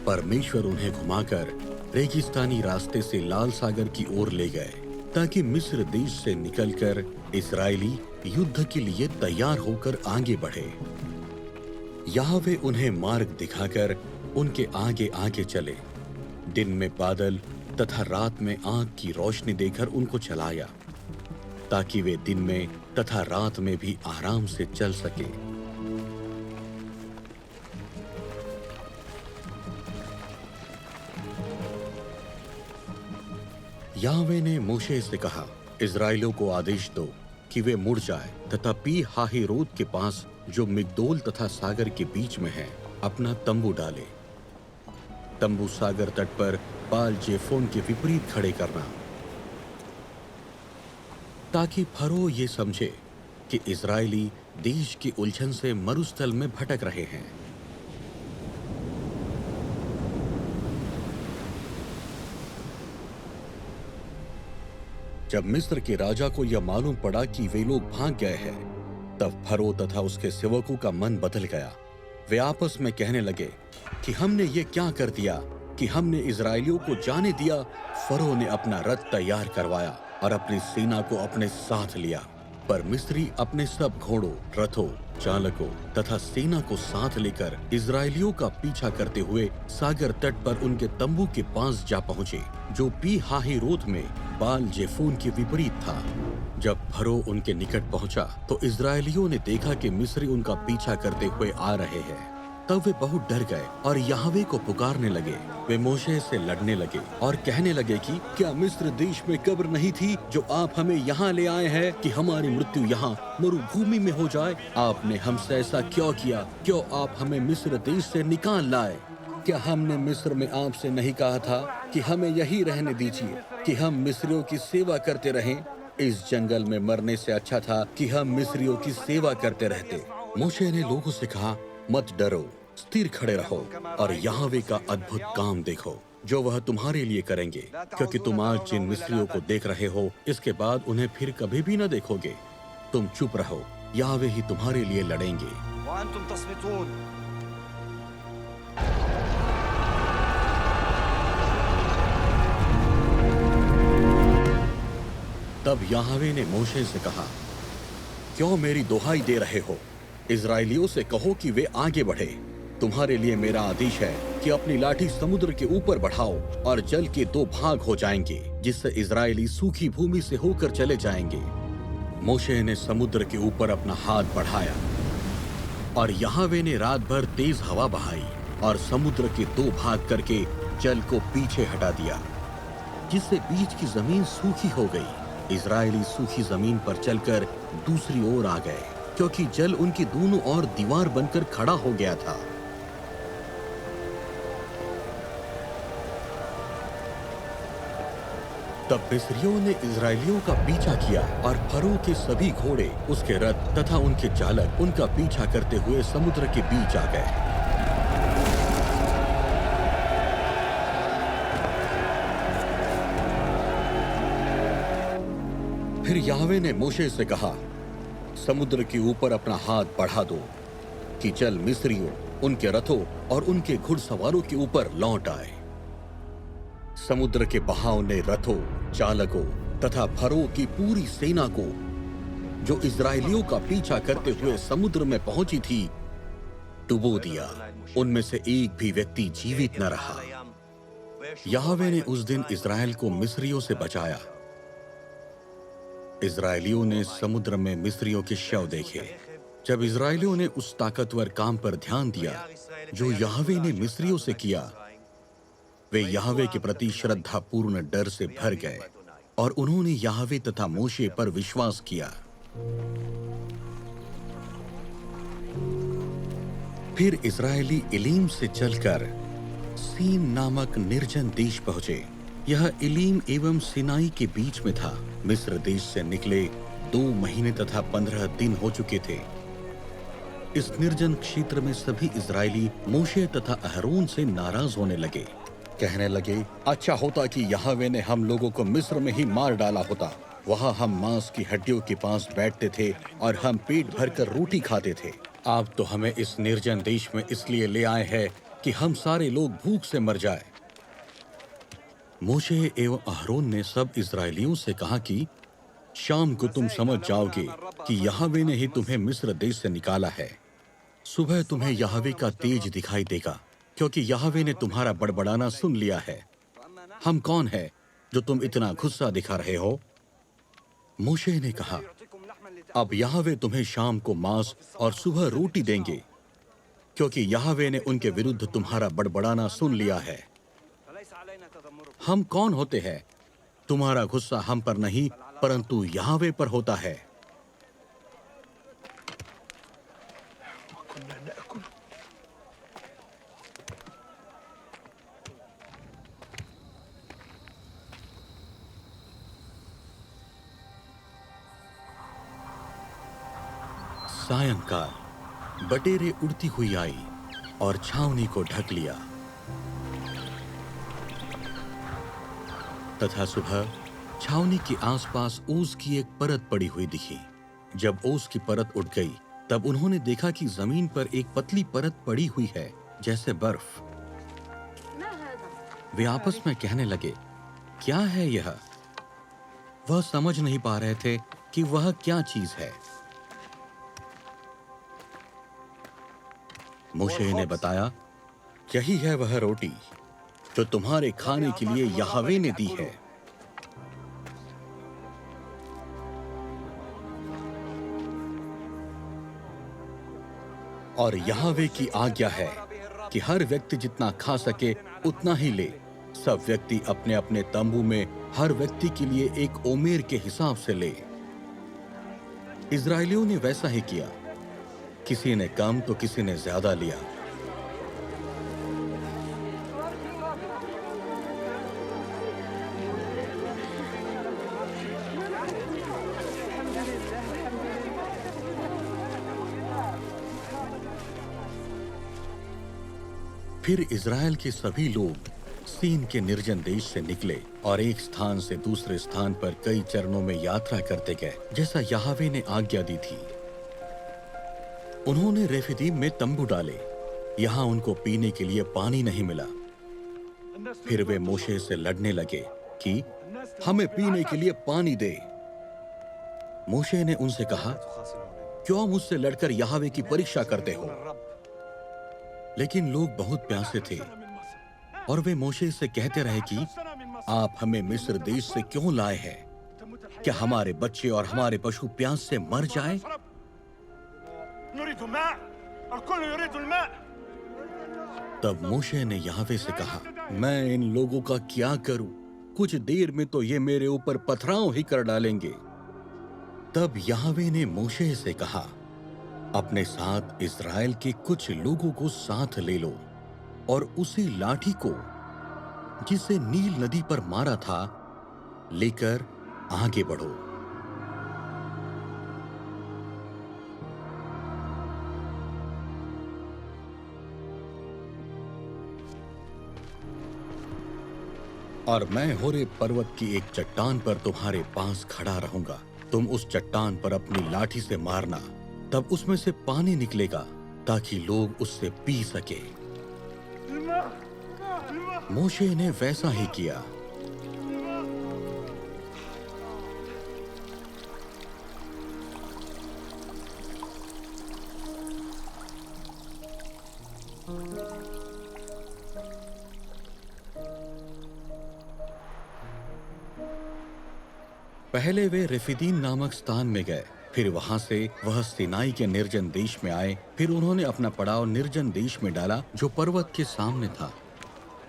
परमेश्वर उन्हें घुमाकर रेगिस्तानी रास्ते से लाल सागर की ओर ले गए, ताकि मिस्र देश से निकलकर इस्राएली युद्ध के लिए तैयार होकर आगे बढ़े। यहोवा उन्हें मार्ग दिखाकर उनके आगे आगे चले। दिन में बादल तथा रात में आग की रोशनी देकर उनको चलाया, ताकि वे दिन में तथा रात में भी आराम से चल सके। यहोवा ने मूशे से कहा, इस्राएलियों को आदेश दो कि वे मुड़ जाए तथा पी हाहिरोत के पास जो मिग्दोल तथा सागर के बीच में है अपना तंबू डाले। तंबू सागर तट पर बाल जेफोन के विपरीत खड़े करना, ताकि फरो ये समझे कि इस्राएली देश की उलझन से मरुस्थल में भटक रहे हैं। जब मिस्र के राजा को यह मालूम पड़ा कि वे लोग भाग गए हैं, तब फरो तथा उसके सेवकों का मन बदल गया। वे आपस में कहने लगे कि हमने ये क्या कर दिया कि हमने इस्राएलियों को जाने दिया। फरो ने अपना रथ तैयार करवाया और अपनी सेना को अपने साथ लिया, पर मिस्री अपने सब घोड़ों, रथों, चालकों तथा सेना को साथ लेकर इस्राएलियों का पीछा करते हुए सागर तट पर उनके तंबू के पास जा पहुंचे, जो पी हाहिरोत में बाल जेफोन के विपरीत था। जब फरो उनके निकट पहुंचा, तो इस्राएलियों ने देखा कि मिस्री उनका पीछा करते हुए आ रहे हैं। तब वे बहुत डर गए और यहोवा को पुकारने लगे। वे मोशे से लड़ने लगे और कहने लगे कि क्या मिस्र देश में कब्र नहीं थी जो आप हमें यहाँ ले आए हैं कि हमारी मृत्यु यहाँ मरुभूमि में हो जाए? आपने हमसे ऐसा क्यों किया? क्यों आप हमें मिस्र देश से निकाल लाए? क्या हमने मिस्र में आपसे नहीं कहा था कि हमें यही रहने दीजिए कि हम मिस्रियों की सेवा करते रहें? इस जंगल में मरने से अच्छा था कि हम मिस्रियों की सेवा करते रहते। मोशे ने लोगों से कहा, मत डरो, स्थिर खड़े रहो और यहोवा का अद्भुत काम देखो जो वह तुम्हारे लिए करेंगे, क्योंकि तुम आज जिन मिस्रियों को देख रहे हो, इसके बाद उन्हें फिर कभी भी न देखोगे। तुम चुप रहो, यहोवा ही तुम्हारे लिए लड़ेंगे। तब यहोवा ने मोशे से कहा, क्यों मेरी दोहाई दे रहे हो? इस्राएलियों से कहो कि वे आगे बढ़े। तुम्हारे लिए मेरा आदेश है कि अपनी लाठी समुद्र के ऊपर बढ़ाओ और जल के 2 भाग हो जाएंगे, जिससे इस्राएली सूखी भूमि से होकर चले जाएंगे। मोशे ने समुद्र के ऊपर अपना हाथ बढ़ाया और यहोवा ने रात भर तेज हवा बहाई और समुद्र के 2 भाग करके जल को पीछे हटा दिया, जिससे बीच की जमीन सूखी हो गई। इस्राएली सूखी जमीन पर चलकर दूसरी ओर आ गए, क्योंकि जल उनकी दोनों ओर दीवार बनकर खड़ा हो गया था। तब मिस्रियों ने इस्राएलियों का पीछा किया और फरो के सभी घोड़े, उसके रथ तथा उनके चालक उनका पीछा करते हुए समुद्र के बीच आ गए। फिर यहोवा ने मोशे से कहा, समुद्र के ऊपर अपना हाथ बढ़ा दो कि जल मिस्रियों, उनके रथों और उनके घुड़सवारों के ऊपर लौट आए। समुद्र के बहाव ने रथों, चालकों तथा फरो की पूरी सेना को, जो इस्राएलियों का पीछा करते हुए समुद्र में पहुंची थी, डुबो दिया। उनमें से एक भी व्यक्ति जीवित न रहा। यहोवा ने उस दिन इस्राएल को मिस्रियों से बचाया। इस्राएलियों ने समुद्र में मिस्रियों के शव देखे। जब इस्राएलियों ने उस ताकतवर काम पर ध्यान दिया जो यहोवा ने मिस्रियों से किया, वे यहोवा के प्रति श्रद्धापूर्ण डर से भर गए और उन्होंने यहोवा तथा मोशे पर विश्वास किया। फिर इजरायली इलीम से चलकर सीन नामक निर्जन देश पहुंचे। यह इलीम एवं सिनाई के बीच में था। मिस्र देश से निकले 2 महीने तथा 15 दिन हो चुके थे। इस निर्जन क्षेत्र में सभी इजरायली मूशे तथा अहरोन से नाराज होने लगे। कहने लगे, अच्छा होता कि यहोवा ने हम लोगों को मिस्र में ही मार डाला होता। वहाँ हम मांस की हड्डियों के पास बैठते थे और हम पेट भरकर रोटी खाते थे। आप तो हमें इस निर्जन देश में इसलिए ले आए हैं कि हम सारे लोग भूख से मर जाए। मूशे एवं अहरोन ने सब इजरायलियों से कहा कि शाम को तुम समझ जाओगे कि यहोवा ने ही तुम्हें मिस्र देश से निकाला है। सुबह तुम्हें यहोवा का तेज दिखाई देगा, क्योंकि यहोवा ने तुम्हारा बड़बड़ाना सुन लिया है। हम कौन है जो तुम इतना गुस्सा दिखा रहे हो? मूशे ने कहा, अब यहोवा तुम्हें शाम को मांस और सुबह रोटी देंगे, क्योंकि यहोवा ने उनके विरुद्ध तुम्हारा बड़बड़ाना सुन लिया है। हम कौन होते हैं? तुम्हारा गुस्सा हम पर नहीं परंतु यहोवा पर होता है। सायंकाल बटेरें उड़ती हुई आई और छावनी को ढक लिया, तथा सुबह छावनी के आसपास ओस की एक परत पड़ी हुई दिखी। जब ओस की परत उठ गई, तब उन्होंने देखा कि जमीन पर एक पतली परत पड़ी हुई है जैसे बर्फ। वे आपस में कहने लगे, क्या है यह? वह समझ नहीं पा रहे थे कि वह क्या चीज है। मूशे ने बताया, यही है वह रोटी जो तुम्हारे खाने के लिए यहोवा ने दी है। और यहोवा की आज्ञा है कि हर व्यक्ति जितना खा सके उतना ही ले। सब व्यक्ति अपने अपने तंबू में हर व्यक्ति के लिए एक ओमेर के हिसाब से ले। इजरायलियों ने वैसा ही किया। किसी ने कम तो किसी ने ज्यादा लिया। फिर इजराइल के सभी लोग सीन के निर्जन देश से निकले और एक स्थान से दूसरे स्थान पर कई चरणों में यात्रा करते गए, जैसा यहोवा ने आज्ञा दी थी। उन्होंने रेफिदीम में तंबू डाले। यहाँ उनको पीने के लिए पानी नहीं मिला। फिर वे मूशे से लड़ने लगे कि हमें पीने के लिए पानी दे। मूशे ने उनसे कहा, क्यों मुझसे लड़कर यहोवा की परीक्षा करते हो? लेकिन लोग बहुत प्यासे थे और वे मूशे से कहते रहे कि आप हमें मिस्र देश से क्यों लाए हैं? क्या हमारे बच्चे और हमारे पशु प्यास से मर जाए? तब मूशे ने यहोवा से कहा, मैं इन लोगों का क्या करूं? कुछ देर में तो ये मेरे ऊपर पथराव ही कर डालेंगे। तब यहोवा ने मूशे से कहा, अपने साथ इस्राएल के कुछ लोगों को साथ ले लो और उसी लाठी को जिसे नील नदी पर मारा था लेकर आगे बढ़ो। और मैं होरेब पर्वत की एक चट्टान पर तुम्हारे पास खड़ा रहूंगा। तुम उस चट्टान पर अपनी लाठी से मारना, तब उसमें से पानी निकलेगा ताकि लोग उससे पी सके। मूशे ने वैसा ही किया। पहले वे रेफिदीम नामक स्थान में गए, फिर वहां से वह सिनाई के निर्जन देश में आए। फिर उन्होंने अपना पड़ाव निर्जन देश में डाला जो पर्वत के सामने था।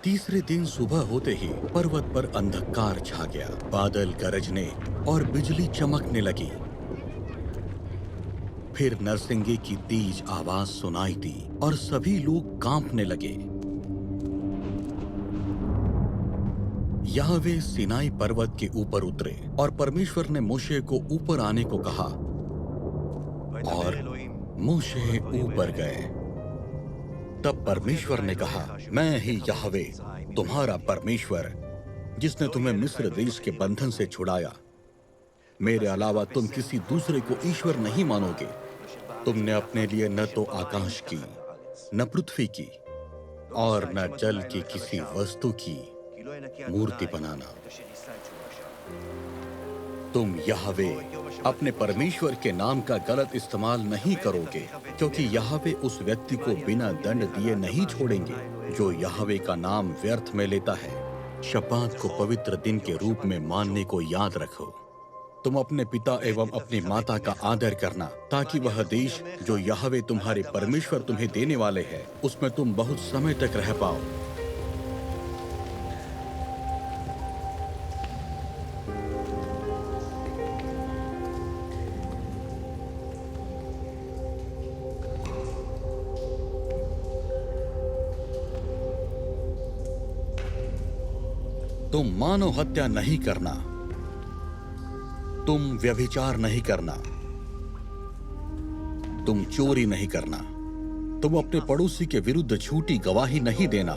तीसरे दिन सुबह होते ही पर्वत पर अंधकार छा गया, बादल गरजने और बिजली चमकने लगी। फिर नरसिंगे की तेज आवाज सुनाई दी और सभी लोग कांपने लगे। याहवे सिनाई पर्वत के ऊपर उतरे और परमेश्वर ने मोशे को ऊपर आने को कहा और मोशे ऊपर गए। तब परमेश्वर ने कहा, मैं ही याहवे तुम्हारा परमेश्वर, जिसने तुम्हें मिस्र देश के बंधन से छुड़ाया। मेरे अलावा तुम किसी दूसरे को ईश्वर नहीं मानोगे। तुमने अपने लिए न तो आकाश की, न पृथ्वी की और न जल की किसी वस्तु की मूर्ति बनाना। तुम याहवे अपने परमेश्वर के नाम का गलत इस्तेमाल नहीं करोगे, क्योंकि याहवे उस व्यक्ति को बिना दंड दिए नहीं छोड़ेंगे जो याहवे का नाम व्यर्थ में लेता है। शब्बात को पवित्र दिन के रूप में मानने को याद रखो। तुम अपने पिता एवं अपनी माता का आदर करना, ताकि वह देश जो याहवे तुम्हारे परमेश्वर तुम्हें देने वाले हैं, उसमें तुम बहुत समय तक रह पाओ। तुम मानव हत्या नहीं करना, तुम व्यभिचार नहीं करना, तुम चोरी नहीं करना, तुम अपने पड़ोसी के विरुद्ध झूठी गवाही नहीं देना,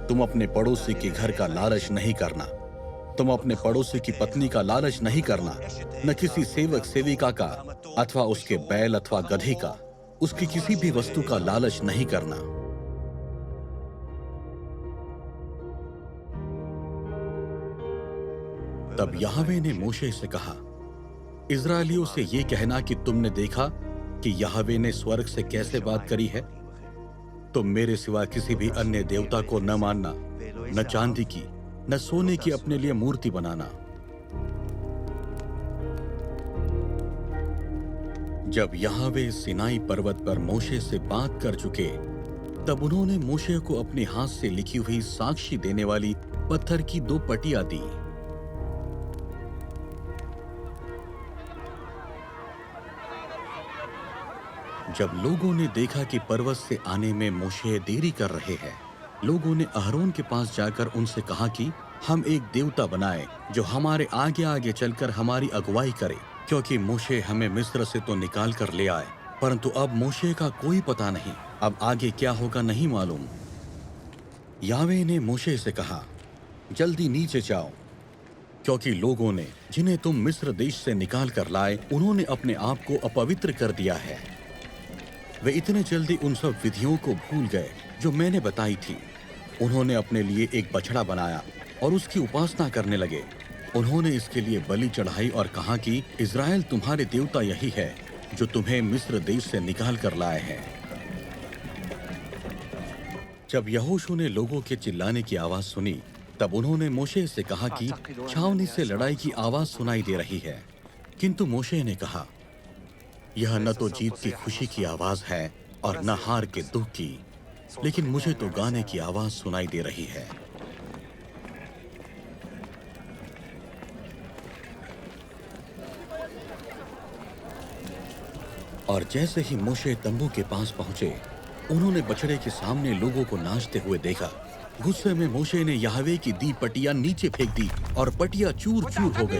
तुम अपने पड़ोसी के घर का लालच नहीं करना, तुम अपने पड़ोसी की पत्नी का लालच नहीं करना, न किसी सेवक सेविका का अथवा उसके बैल अथवा गधे का, उसकी किसी भी वस्तु का लालच नहीं करना। तब याहवे ने मोशे से कहा, इस्राएलियों से ये कहना कि तुमने देखा कि याहवे ने स्वर्ग से कैसे बात करी है। तुम मेरे सिवा किसी भी अन्य देवता को न मानना, न चांदी की न सोने की अपने लिए मूर्ति बनाना। जब याहवे सिनाई पर्वत पर मोशे से बात कर चुके, तब उन्होंने मोशे को अपने हाथ से लिखी हुई साक्षी देने वाली पत्थर की 2 पटियां दी। जब लोगों ने देखा कि पर्वत से आने में मोशे देरी कर रहे हैं, लोगों ने अहरोन के पास जाकर उनसे कहा कि हम एक देवता बनाए जो हमारे आगे आगे चलकर हमारी अगुवाई करे, क्योंकि मोशे हमें मिस्र से तो निकाल कर ले आए, परंतु अब मोशे का कोई पता नहीं, अब आगे क्या होगा नहीं मालूम। याहवे ने मोशे से कहा, जल्दी नीचे जाओ, क्योंकि लोगों ने जिन्हें तुम मिस्र देश से निकाल कर लाए, उन्होंने अपने आप को अपवित्र कर दिया है। वे इतने जल्दी उन सब विधियों को भूल गए जो मैंने बताई थी। उन्होंने अपने लिए एक बछड़ा बनाया और उसकी उपासना करने लगे। उन्होंने इसके लिए बलि चढ़ाई और कहा कि इज़राइल तुम्हारे देवता यही है जो तुम्हें मिस्र देश से निकाल कर लाए हैं। जब यहोशू ने लोगों के चिल्लाने की आवाज सुनी, तब उन्होंने मोशे से कहा कि छावनी से लड़ाई की आवाज सुनाई दे रही है। किंतु मोशे ने कहा, यह न तो जीत की खुशी की आवाज है और न हार के दुख की, लेकिन मुझे तो गाने की आवाज सुनाई दे रही है। और जैसे ही मोशे तंबू के पास पहुंचे, उन्होंने बछड़े के सामने लोगों को नाचते हुए देखा। गुस्से में मोशे ने याहवे की दी पटियां नीचे फेंक दी और पटियां चूर चूर हो गई।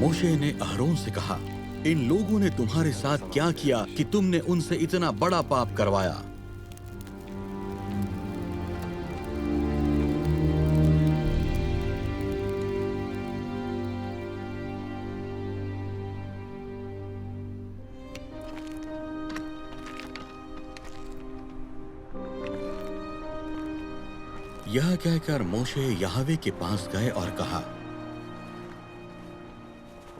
मोशे ने अहरोन से कहा, इन लोगों ने तुम्हारे साथ क्या किया कि तुमने उनसे इतना बड़ा पाप करवाया? यह कहकर मोशे याहवे के पास गए और कहा,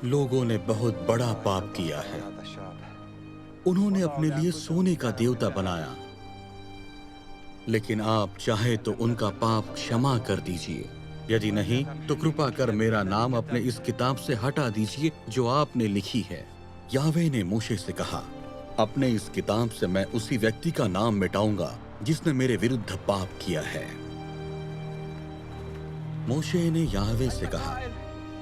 लोगों ने बहुत बड़ा पाप किया है। उन्होंने अपने लिए सोने का देवता बनाया, लेकिन आप चाहे तो उनका पाप क्षमा कर दीजिए। यदि नहीं तो कृपा कर मेरा नाम अपने इस किताब से हटा दीजिए जो आपने लिखी है। याहवे ने मोशे से कहा, अपने इस किताब से मैं उसी व्यक्ति का नाम मिटाऊंगा जिसने मेरे विरुद्ध पाप किया है। मोशे ने याहवे से कहा,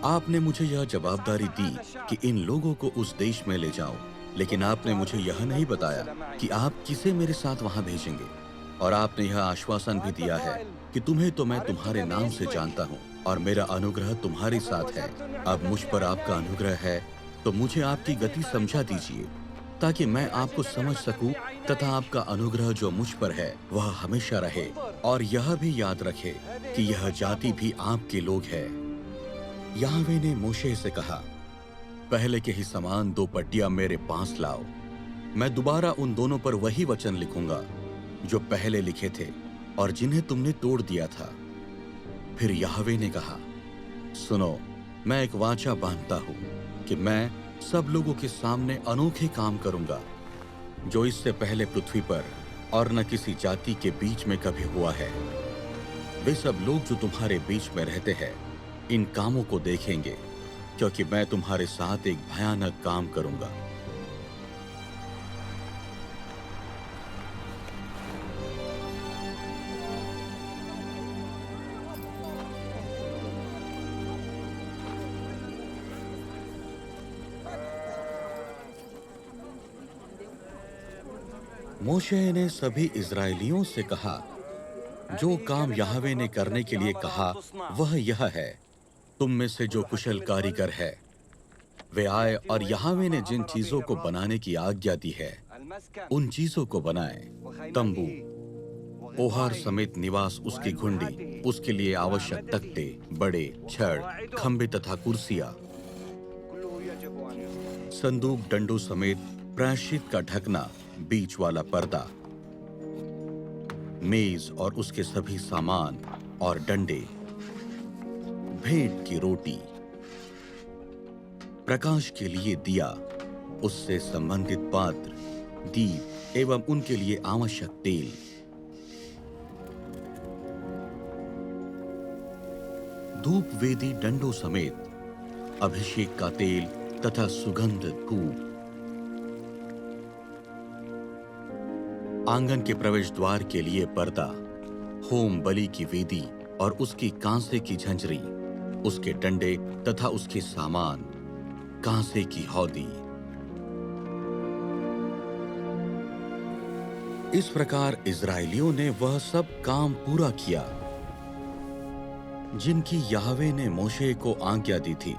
आपने मुझे यह जवाबदारी दी कि इन लोगों को उस देश में ले जाओ, लेकिन आपने मुझे यह नहीं बताया कि आप किसे मेरे साथ वहां भेजेंगे। और आपने यह आश्वासन भी दिया है कि तुम्हें तो मैं तुम्हारे नाम से जानता हूँ और मेरा अनुग्रह तुम्हारे साथ है। अब मुझ पर आपका अनुग्रह है तो मुझे आपकी गति समझा दीजिए, ताकि मैं आपको समझ सकूं तथा आपका अनुग्रह जो मुझ पर है वह हमेशा रहे। और यह भी याद रखे कि यह जाति भी आपके लोग है। याहवे ने मोशे से कहा, पहले के ही समान 2 पट्टियां मेरे पास लाओ। मैं दोबारा उन दोनों पर वही वचन लिखूंगा जो पहले लिखे थे और जिन्हें तुमने तोड़ दिया था। फिर याहवे ने कहा, सुनो, मैं एक वाचा बांधता हूं कि मैं सब लोगों के सामने अनोखे काम करूंगा जो इससे पहले पृथ्वी पर और न किसी जाति के बीच में कभी हुआ है। वे सब लोग जो तुम्हारे बीच में रहते हैं इन कामों को देखेंगे, क्योंकि मैं तुम्हारे साथ एक भयानक काम करूंगा। मोशे ने सभी इज़राइलियों से कहा, जो काम याहवे ने करने के लिए कहा वह यह है, तुम में से जो कुशल कारीगर है वे आए और याहवे ने जिन चीजों को बनाने की आज्ञा दी है उन चीजों को बनाए। तंबू, ओहार समेत निवास, उसकी घुंडी, उसके लिए आवश्यक तख्ते, बड़े छड़, खंबे तथा कुर्सियां, संदूक, डंडों समेत प्रायश्चित का ढकना, बीच वाला पर्दा, मेज और उसके सभी सामान और डंडे, भेंट की रोटी, प्रकाश के लिए दिया, उससे संबंधित पात्र, दीप एवं उनके लिए आवश्यक तेल, धूप वेदी डंडों समेत, अभिषेक का तेल तथा सुगंध धूप, आंगन के प्रवेश द्वार के लिए पर्दा, होम बलि की वेदी और उसकी कांसे की झंझरी, उसके डंडे तथा उसके सामान, कांसे की हौदी। इस प्रकार इज़राइलियों ने वह सब काम पूरा किया जिनकी याहवे ने मोशे को आज्ञा दी थी।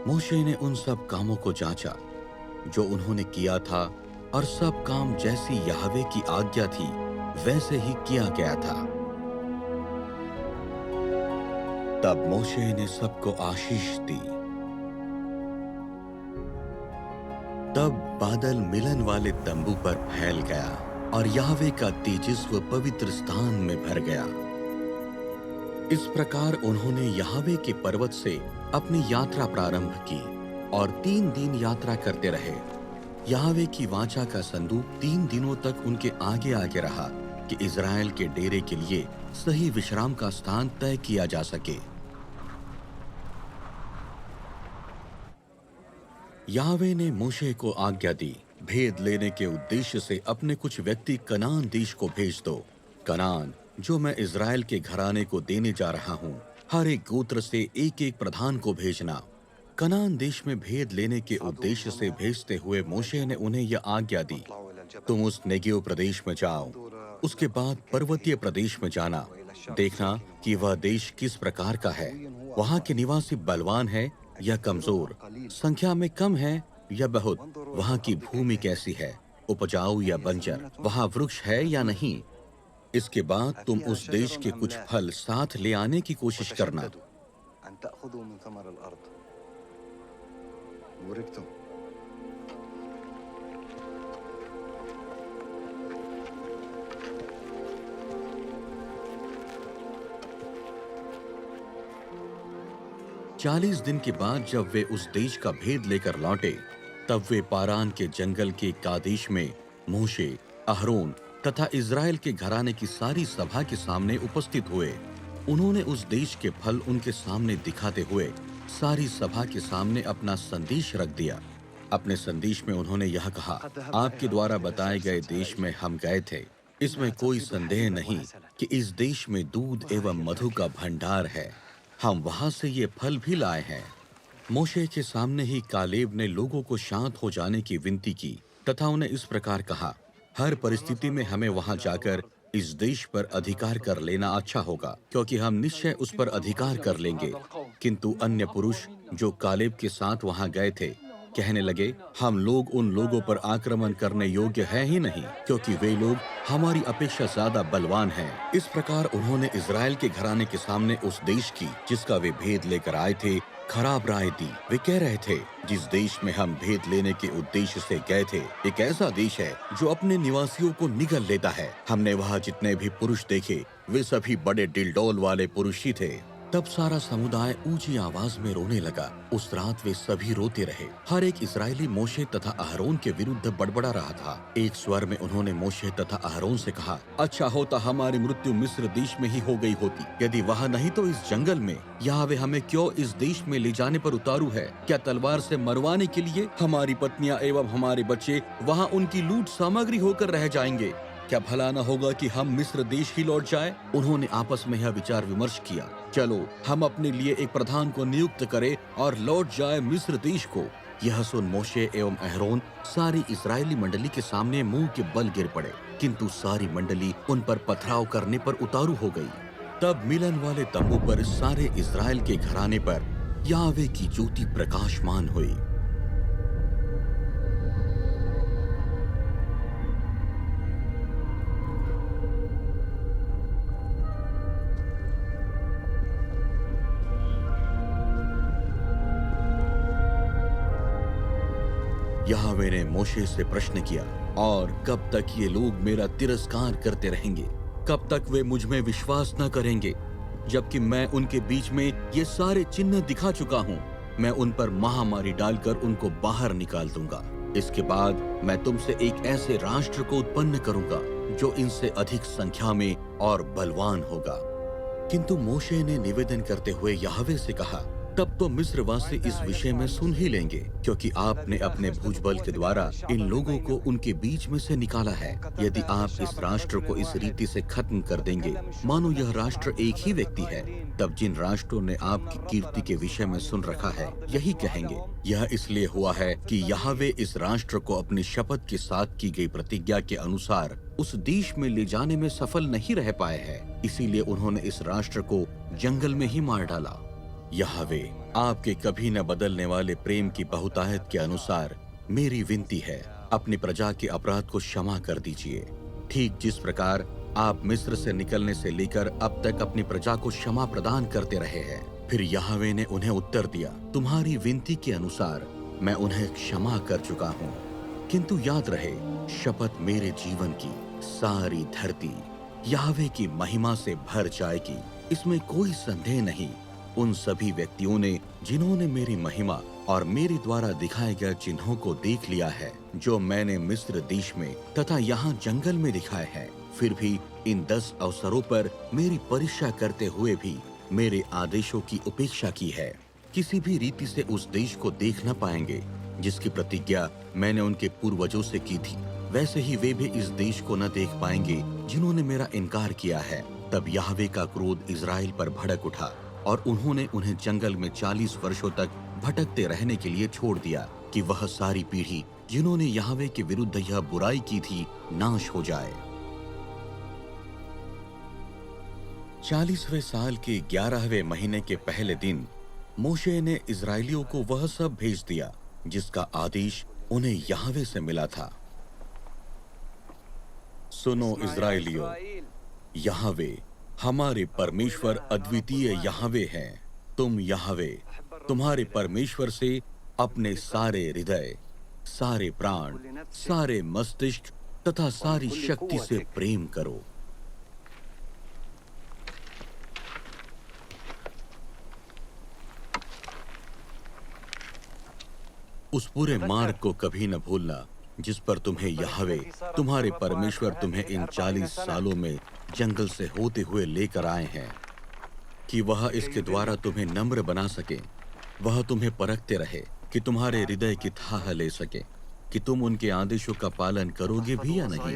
मोशे ने उन सब कामों को जांचा जो उन्होंने किया था, और सब काम जैसी याहवे की आज्ञा थी वैसे ही किया गया था। तब मोशे ने सबको आशीष दी। तब बादल मिलन वाले तंबू पर फैल गया और याहवे का तेजस्व पवित्र स्थान में भर गया। इस प्रकार उन्होंने याहवे के पर्वत से अपनी यात्रा प्रारंभ की और 3 दिन यात्रा करते रहे। याहवे की वाचा का संदूक 3 दिनों तक उनके आगे आगे रहा कि इज़राइल के डेरे के लिए सही विश्राम का स्थान तय किया जा सके। याहवे ने मोशे को आज्ञा दी, भेद लेने के उद्देश्य से अपने कुछ व्यक्ति कनान देश को भेज दो। कनान जो मैं इज़राइल के घराने को देने जा रहा हूँ, हर एक गोत्र से एक एक प्रधान को भेजना। कनान देश में भेद लेने के उद्देश्य से भेजते हुए मोशे ने उन्हें यह आज्ञा दी, तुम उस नेगेव प्रदेश में जाओ, उसके बाद पर्वतीय प्रदेश में जाना, देखना कि वह देश किस प्रकार का है, वहाँ के निवासी बलवान है या कमजोर, संख्या में कम है या बहुत, वहाँ की भूमि कैसी है, उपजाऊ या बंजर, वहाँ वृक्ष है या नहीं। इसके बाद तुम उस देश के कुछ फल साथ ले आने की कोशिश करना। 40 दिन के बाद जब वे उस देश का भेद लेकर लौटे, तब वे पारान के जंगल के कादेश में मोशे, अहरोन तथा इज़राइल के घराने की सारी सभा के सामने उपस्थित हुए। उन्होंने उस देश के फल उनके सामने दिखाते हुए सारी सभा के सामने अपना संदेश रख दिया। अपने संदेश में उन्होंने यह कहा, आपके द्वारा बताए गए देश में हम गए थे। इसमें कोई संदेह नहीं कि इस देश में दूध एवं मधु का भंडार है। हम वहां से ये फल भी लाए हैं। मोशे के सामने ही कालेब ने लोगों को शांत हो जाने की विनती की तथा उन्हें इस प्रकार कहा, हर परिस्थिति में हमें वहां जाकर इस देश पर अधिकार कर लेना अच्छा होगा, क्योंकि हम निश्चय उस पर अधिकार कर लेंगे। किंतु अन्य पुरुष जो कालेब के साथ वहां गए थे कहने लगे, हम लोग उन लोगों पर आक्रमण करने योग्य है ही नहीं, क्योंकि वे लोग हमारी अपेक्षा ज्यादा बलवान हैं। इस प्रकार उन्होंने इजराइल के घराने के सामने उस देश की जिसका वे भेद लेकर आए थे खराब राय दी। वे कह रहे थे, जिस देश में हम भेद लेने के उद्देश्य से गए थे, एक ऐसा देश है जो अपने निवासियों को निगल लेता है। हमने वहाँ जितने भी पुरुष देखे वे सभी बड़े डिलडोल वाले पुरुष ही थे। तब सारा समुदाय ऊंची आवाज में रोने लगा। उस रात वे सभी रोते रहे। हर एक इस्राएली मोशे तथा अहरोन के विरुद्ध बड़बड़ा रहा था। एक स्वर में उन्होंने मोशे तथा अहरोन से कहा, अच्छा होता हमारी मृत्यु मिस्र देश में ही हो गई होती। यदि वहाँ नहीं तो इस जंगल में। यहोवा हमें क्यों इस देश में ले जाने पर उतारू है? क्या तलवार से मरवाने के लिए? हमारी पत्नियां एवं हमारे बच्चे वहाँ उनकी लूट सामग्री होकर रह जाएंगे। क्या भला न होगा कि हम मिस्र देश ही लौट जाए? उन्होंने आपस में यह विचार विमर्श किया, चलो हम अपने लिए एक प्रधान को नियुक्त करें और लौट जाए मिस्र देश को। यह सुन मोशे एवं अहरोन सारी इस्राएली मंडली के सामने मुंह के बल गिर पड़े, किंतु सारी मंडली उन पर पथराव करने पर उतारू हो गई। तब मिलन वाले तंबू पर सारे इस्राएल के घराने पर यहोवा की ज्योति प्रकाशमान हुई। यहोवा ने मोशे से प्रश्न किया, और कब तक ये लोग मेरा तिरस्कार करते रहेंगे? कब तक वे मुझ में विश्वास न करेंगे, जबकि मैं उनके बीच में ये सारे चिन्ह दिखा चुका हूँ? मैं उन पर महामारी डालकर उनको बाहर निकाल दूंगा। इसके बाद मैं तुमसे एक ऐसे राष्ट्र को उत्पन्न करूंगा जो इनसे अधिक संख्या में और बलवान होगा। किंतु मोशे ने निवेदन करते हुए यहोवा से कहा, तब तो मिस्रवासी इस विषय में सुन ही लेंगे, क्योंकि आपने अपने भुजबल के द्वारा इन लोगों को उनके बीच में से निकाला है। यदि आप इस राष्ट्र को इस रीति से खत्म कर देंगे मानो यह राष्ट्र एक ही व्यक्ति है, तब जिन राष्ट्रों ने आपकी कीर्ति के विषय में सुन रखा है यही कहेंगे, यह इसलिए हुआ है कि यहोवा इस राष्ट्र को अपनी शपथ के साथ की गई प्रतिज्ञा के अनुसार उस देश में ले जाने में सफल नहीं रह पाए हैं। इसीलिए उन्होंने इस राष्ट्र को जंगल में ही मार डाला। यहोवा आपके कभी न बदलने वाले प्रेम की बहुतायत के अनुसार मेरी विनती है, अपनी प्रजा के अपराध को क्षमा कर दीजिए, ठीक जिस प्रकार आप मिस्र से निकलने से लेकर अब तक अपनी प्रजा को क्षमा प्रदान करते रहे हैं। फिर यहोवा ने उन्हें उत्तर दिया, तुम्हारी विनती के अनुसार मैं उन्हें क्षमा कर चुका हूँ। किंतु याद रहे, शपथ मेरे जीवन की, सारी धरती यहोवा की महिमा से भर जाएगी, इसमें कोई संदेह नहीं। उन सभी व्यक्तियों ने जिन्होंने मेरी महिमा और मेरे द्वारा दिखाए गए चिन्हों को देख लिया है, जो मैंने मिस्र देश में तथा यहाँ जंगल में दिखाए हैं, फिर भी इन 10 अवसरों पर मेरी परीक्षा करते हुए भी मेरे आदेशों की उपेक्षा की है, किसी भी रीति से उस देश को देख न पाएंगे जिसकी प्रतिज्ञा मैंने उनके पूर्वजों से की थी। वैसे ही वे भी इस देश को न देख पाएंगे जिन्होंने मेरा इनकार किया है। तब यहोवा का क्रोध इजराइल पर भड़क उठा और उन्होंने उन्हें जंगल में 40 वर्षों तक भटकते रहने के लिए छोड़ दिया, कि वह सारी पीढ़ी जिन्होंने यहोवा के विरुद्ध यह बुराई की थी नाश हो जाए। 40वें साल के 11वें महीने के पहले दिन मोशे ने इजराइलियों को वह सब भेज दिया जिसका आदेश उन्हें यहोवा से मिला था। सुनो इजराइलियों, यहोवा हमारे परमेश्वर अद्वितीय यहोवा है। तुम यहोवा तुम्हारे परमेश्वर से अपने सारे हृदय, सारे प्राण, सारे मस्तिष्क तथा सारी शक्ति से प्रेम करो। उस पूरे मार्ग को कभी न भूलना जिस पर तुम्हें यहोवा तुम्हारे परमेश्वर तुम्हें इन 40 सालों में जंगल से होते हुए लेकर आए हैं, कि वह इसके द्वारा तुम्हें नम्र बना सके। वह तुम्हें परखते रहे कि तुम्हारे हृदय की थाह ले सके कि तुम उनके आदेशों का पालन करोगे भी या नहीं।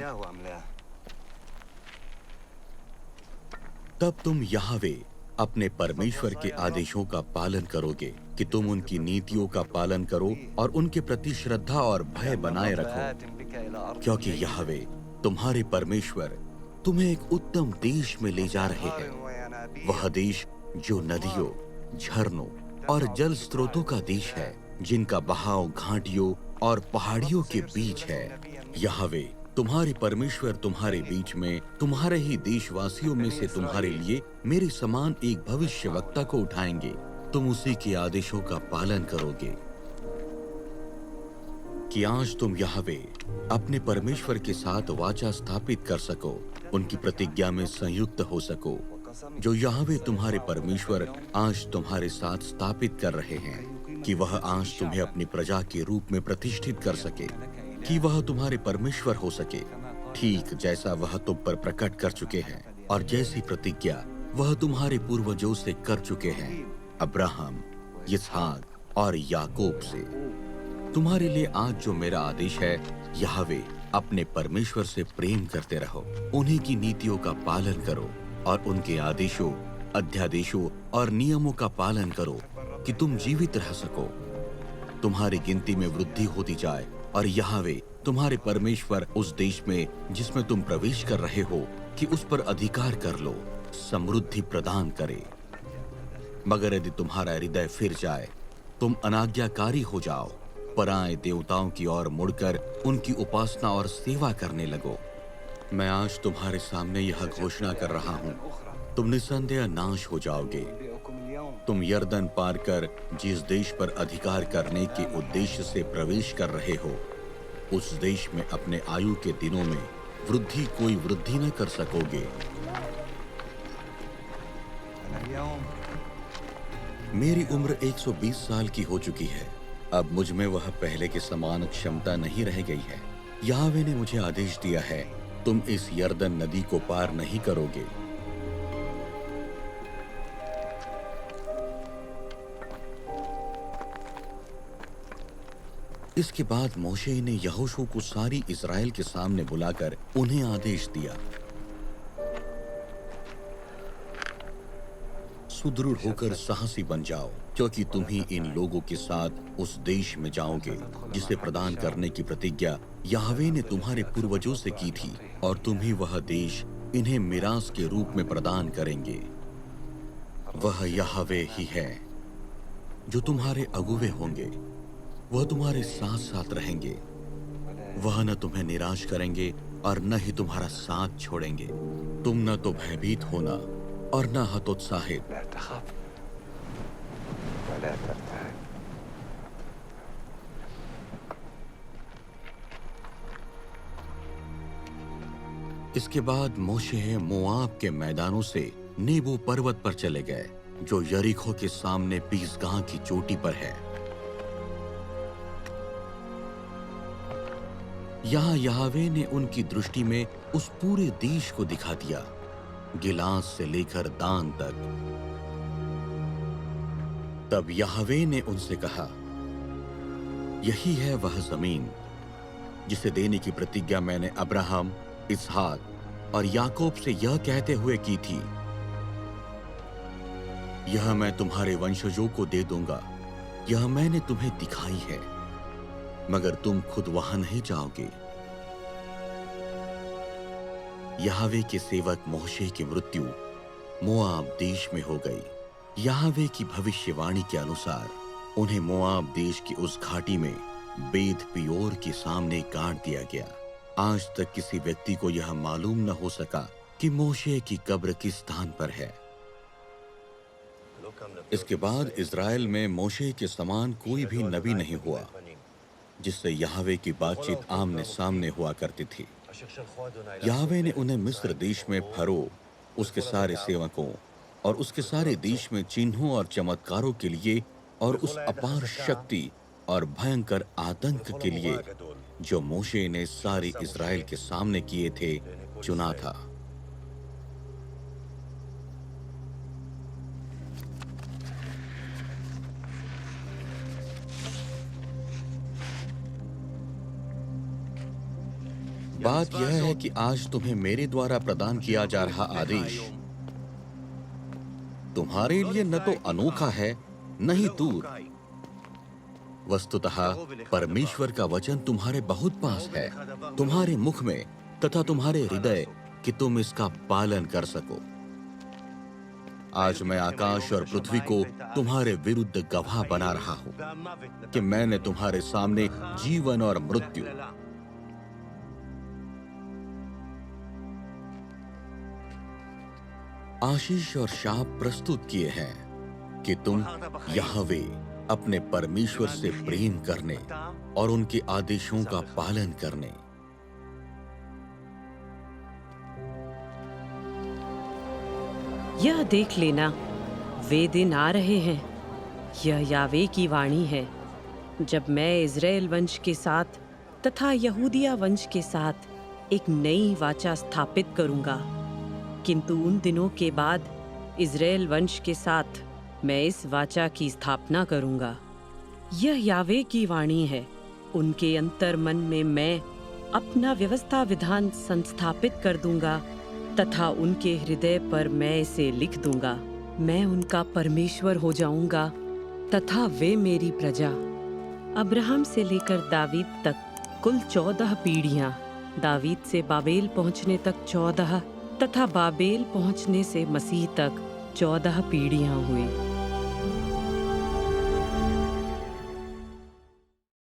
तब तुम यहोवा अपने परमेश्वर के आदेशों का पालन करोगे कि तुम उनकी नीतियों का पालन करो और उनके प्रति श्रद्धा और भय बनाए रखो, क्योंकि यहोवा तुम्हारे परमेश्वर तुम्हें एक उत्तम देश में ले जा रहे हैं। वह देश जो नदियों, झरनों और जल स्रोतों का देश है, जिनका बहाव घाटियों और पहाड़ियों के बीच है। यहोवा तुम्हारे परमेश्वर तुम्हारे बीच में, तुम्हारे ही देशवासियों में से तुम्हारे लिए मेरे समान एक भविष्यवक्ता को उठाएंगे। तुम उसी के आदेशों का पालन करोगे कि आज तुम यहोवा अपने परमेश्वर के साथ वाचा स्थापित कर सको, उनकी प्रतिज्ञा में संयुक्त हो सको, जो यहोवा तुम्हारे परमेश्वर आज तुम्हारे साथ स्थापित कर रहे हैं, कि वह आज तुम्हें अपनी प्रजा के रूप में प्रतिष्ठित कर सके, कि वह तुम्हारे परमेश्वर हो सके, ठीक जैसा वह तुम पर प्रकट कर चुके हैं और जैसी प्रतिज्ञा वह तुम्हारे पूर्वजों से कर चुके हैं, अब्राहम, इसहाक और याकूब से। तुम्हारे लिए आज जो मेरा आदेश है, यहोवा अपने परमेश्वर से प्रेम करते रहो, उन्हीं की नीतियों का पालन करो और उनके आदेशों, अध्यादेशों और नियमों का पालन करो कि तुम जीवित रह सको, तुम्हारी गिनती में वृद्धि होती जाए और यहोवा तुम्हारे परमेश्वर उस देश में जिसमें तुम प्रवेश कर रहे हो कि उस पर अधिकार कर लो, समृद्धि प्रदान करे। मगर यदि तुम्हारा हृदय फिर जाए, तुम अनाज्ञाकारी हो जाओ, पराए देवताओं की ओर मुड़कर उनकी उपासना और सेवा करने लगो, मैं आज तुम्हारे सामने यह घोषणा कर रहा हूं, तुम निसंदेह नाश हो जाओगे। तुम यरदन पार कर जिस देश पर अधिकार करने के उद्देश्य से प्रवेश कर रहे हो, उस देश में अपने आयु के दिनों में कोई वृद्धि न कर सकोगे। मेरी उम्र 120 साल की हो चुकी है, अब मुझ में वह पहले के समान क्षमता नहीं रह गई है। यहोवा ने मुझे आदेश दिया है, तुम इस यरदन नदी को पार नहीं करोगे। इसके बाद मोशे ने यहोशू को सारी इस्राएल के सामने बुलाकर उन्हें आदेश दिया, सुदृढ़ होकर साहसी बन जाओ, क्योंकि तुम ही इन लोगों के साथ उस देश में जाओगे जिसे प्रदान करने की प्रतिज्ञा यहोवा ने तुम्हारे पूर्वजों से की थी, और तुम ही वह देश इन्हें मिरास के रूप में प्रदान करेंगे। वह यहोवा ही है जो तुम्हारे अगुवे होंगे, वह तुम्हारे साथ साथ रहेंगे, वह न तुम्हें निराश करेंगे और न ही तुम्हारा साथ छोड़ेंगे। तुम न तो भयभीत होना और न हतोत्साहित। इसके बाद मोशे मोआब के मैदानों से नेबो पर्वत पर चले गए, जो यरीखो के सामने पीसगाह की चोटी पर है। यहाँ यहोवा ने उनकी दृष्टि में उस पूरे देश को दिखा दिया, गिलाद से लेकर दान तक। तब यहोवा ने उनसे कहा, यही है वह जमीन जिसे देने की प्रतिज्ञा मैंने अब्राहम, इसहाक और याकूब से यह कहते हुए की थी, यह मैं तुम्हारे वंशजों को दे दूंगा। यह मैंने तुम्हें दिखाई है, मगर तुम खुद वहां नहीं जाओगे। यहोवा के सेवक मोशे की मृत्यु मोआब देश में हो गई। यहोवा की भविष्यवाणी के अनुसार उन्हें मोआब देश की उस घाटी में बेत पियोर के सामने गाड़ दिया गया। आज तक किसी व्यक्ति को यह मालूम न हो सका कि मोशे की कब्र किस स्थान पर है। इसके बाद इज़राइल में मोशे के समान कोई भी नबी नहीं हुआ जिससे यहोवा की बातचीत आमने सामने हुआ करती थी। यहोवा ने उन्हें मिस्र देश में फरो, उसके सारे सेवकों और उसके सारे देश में चिन्हों और चमत्कारों के लिए और उस अपार शक्ति और भयंकर आतंक के लिए जो मोशे ने सारे इज़राइल के सामने किए थे, चुना था। बात यह है कि आज तुम्हें मेरे द्वारा प्रदान किया जा रहा आदेश तुम्हारे लिए न तो अनोखा है न ही दूर। वस्तुतः परमेश्वर का वचन तुम्हारे बहुत पास है, तुम्हारे मुख में तथा तुम्हारे हृदय, कि तुम इसका पालन कर सको। आज मैं आकाश और पृथ्वी को तुम्हारे विरुद्ध गवाह बना रहा हूं कि मैंने तुम्हारे सामने जीवन और मृत्यु, आशीष और शाप प्रस्तुत किए हैं कि तुम यहोवे अपने परमेश्वर से प्रेम करने और उनके आदेशों का पालन करने। यह देख लेना, वे दिन आ रहे हैं, यह यावे की वाणी है, जब मैं इज़राइल वंश के साथ तथा यहूदिया वंश के साथ एक नई वाचा स्थापित करूंगा। किंतु उन दिनों के बाद इज़राइल वंश के साथ मैं इस वाचा की स्थापना करूंगा। यह यावे की वाणी है, उनके अंतर मन में मैं अपना व्यवस्था विधान संस्थापित कर दूंगा तथा उनके हृदय पर मैं इसे लिख दूंगा। मैं उनका परमेश्वर हो जाऊंगा तथा वे मेरी प्रजा। अब्राहम से लेकर दावीद तक कुल 14 पीढ़ियां, दावीद से बाबेल पहुंचने तक 14 तथा बाबेल पहुंचने से मसीह तक 14 पीढ़ियां हुई।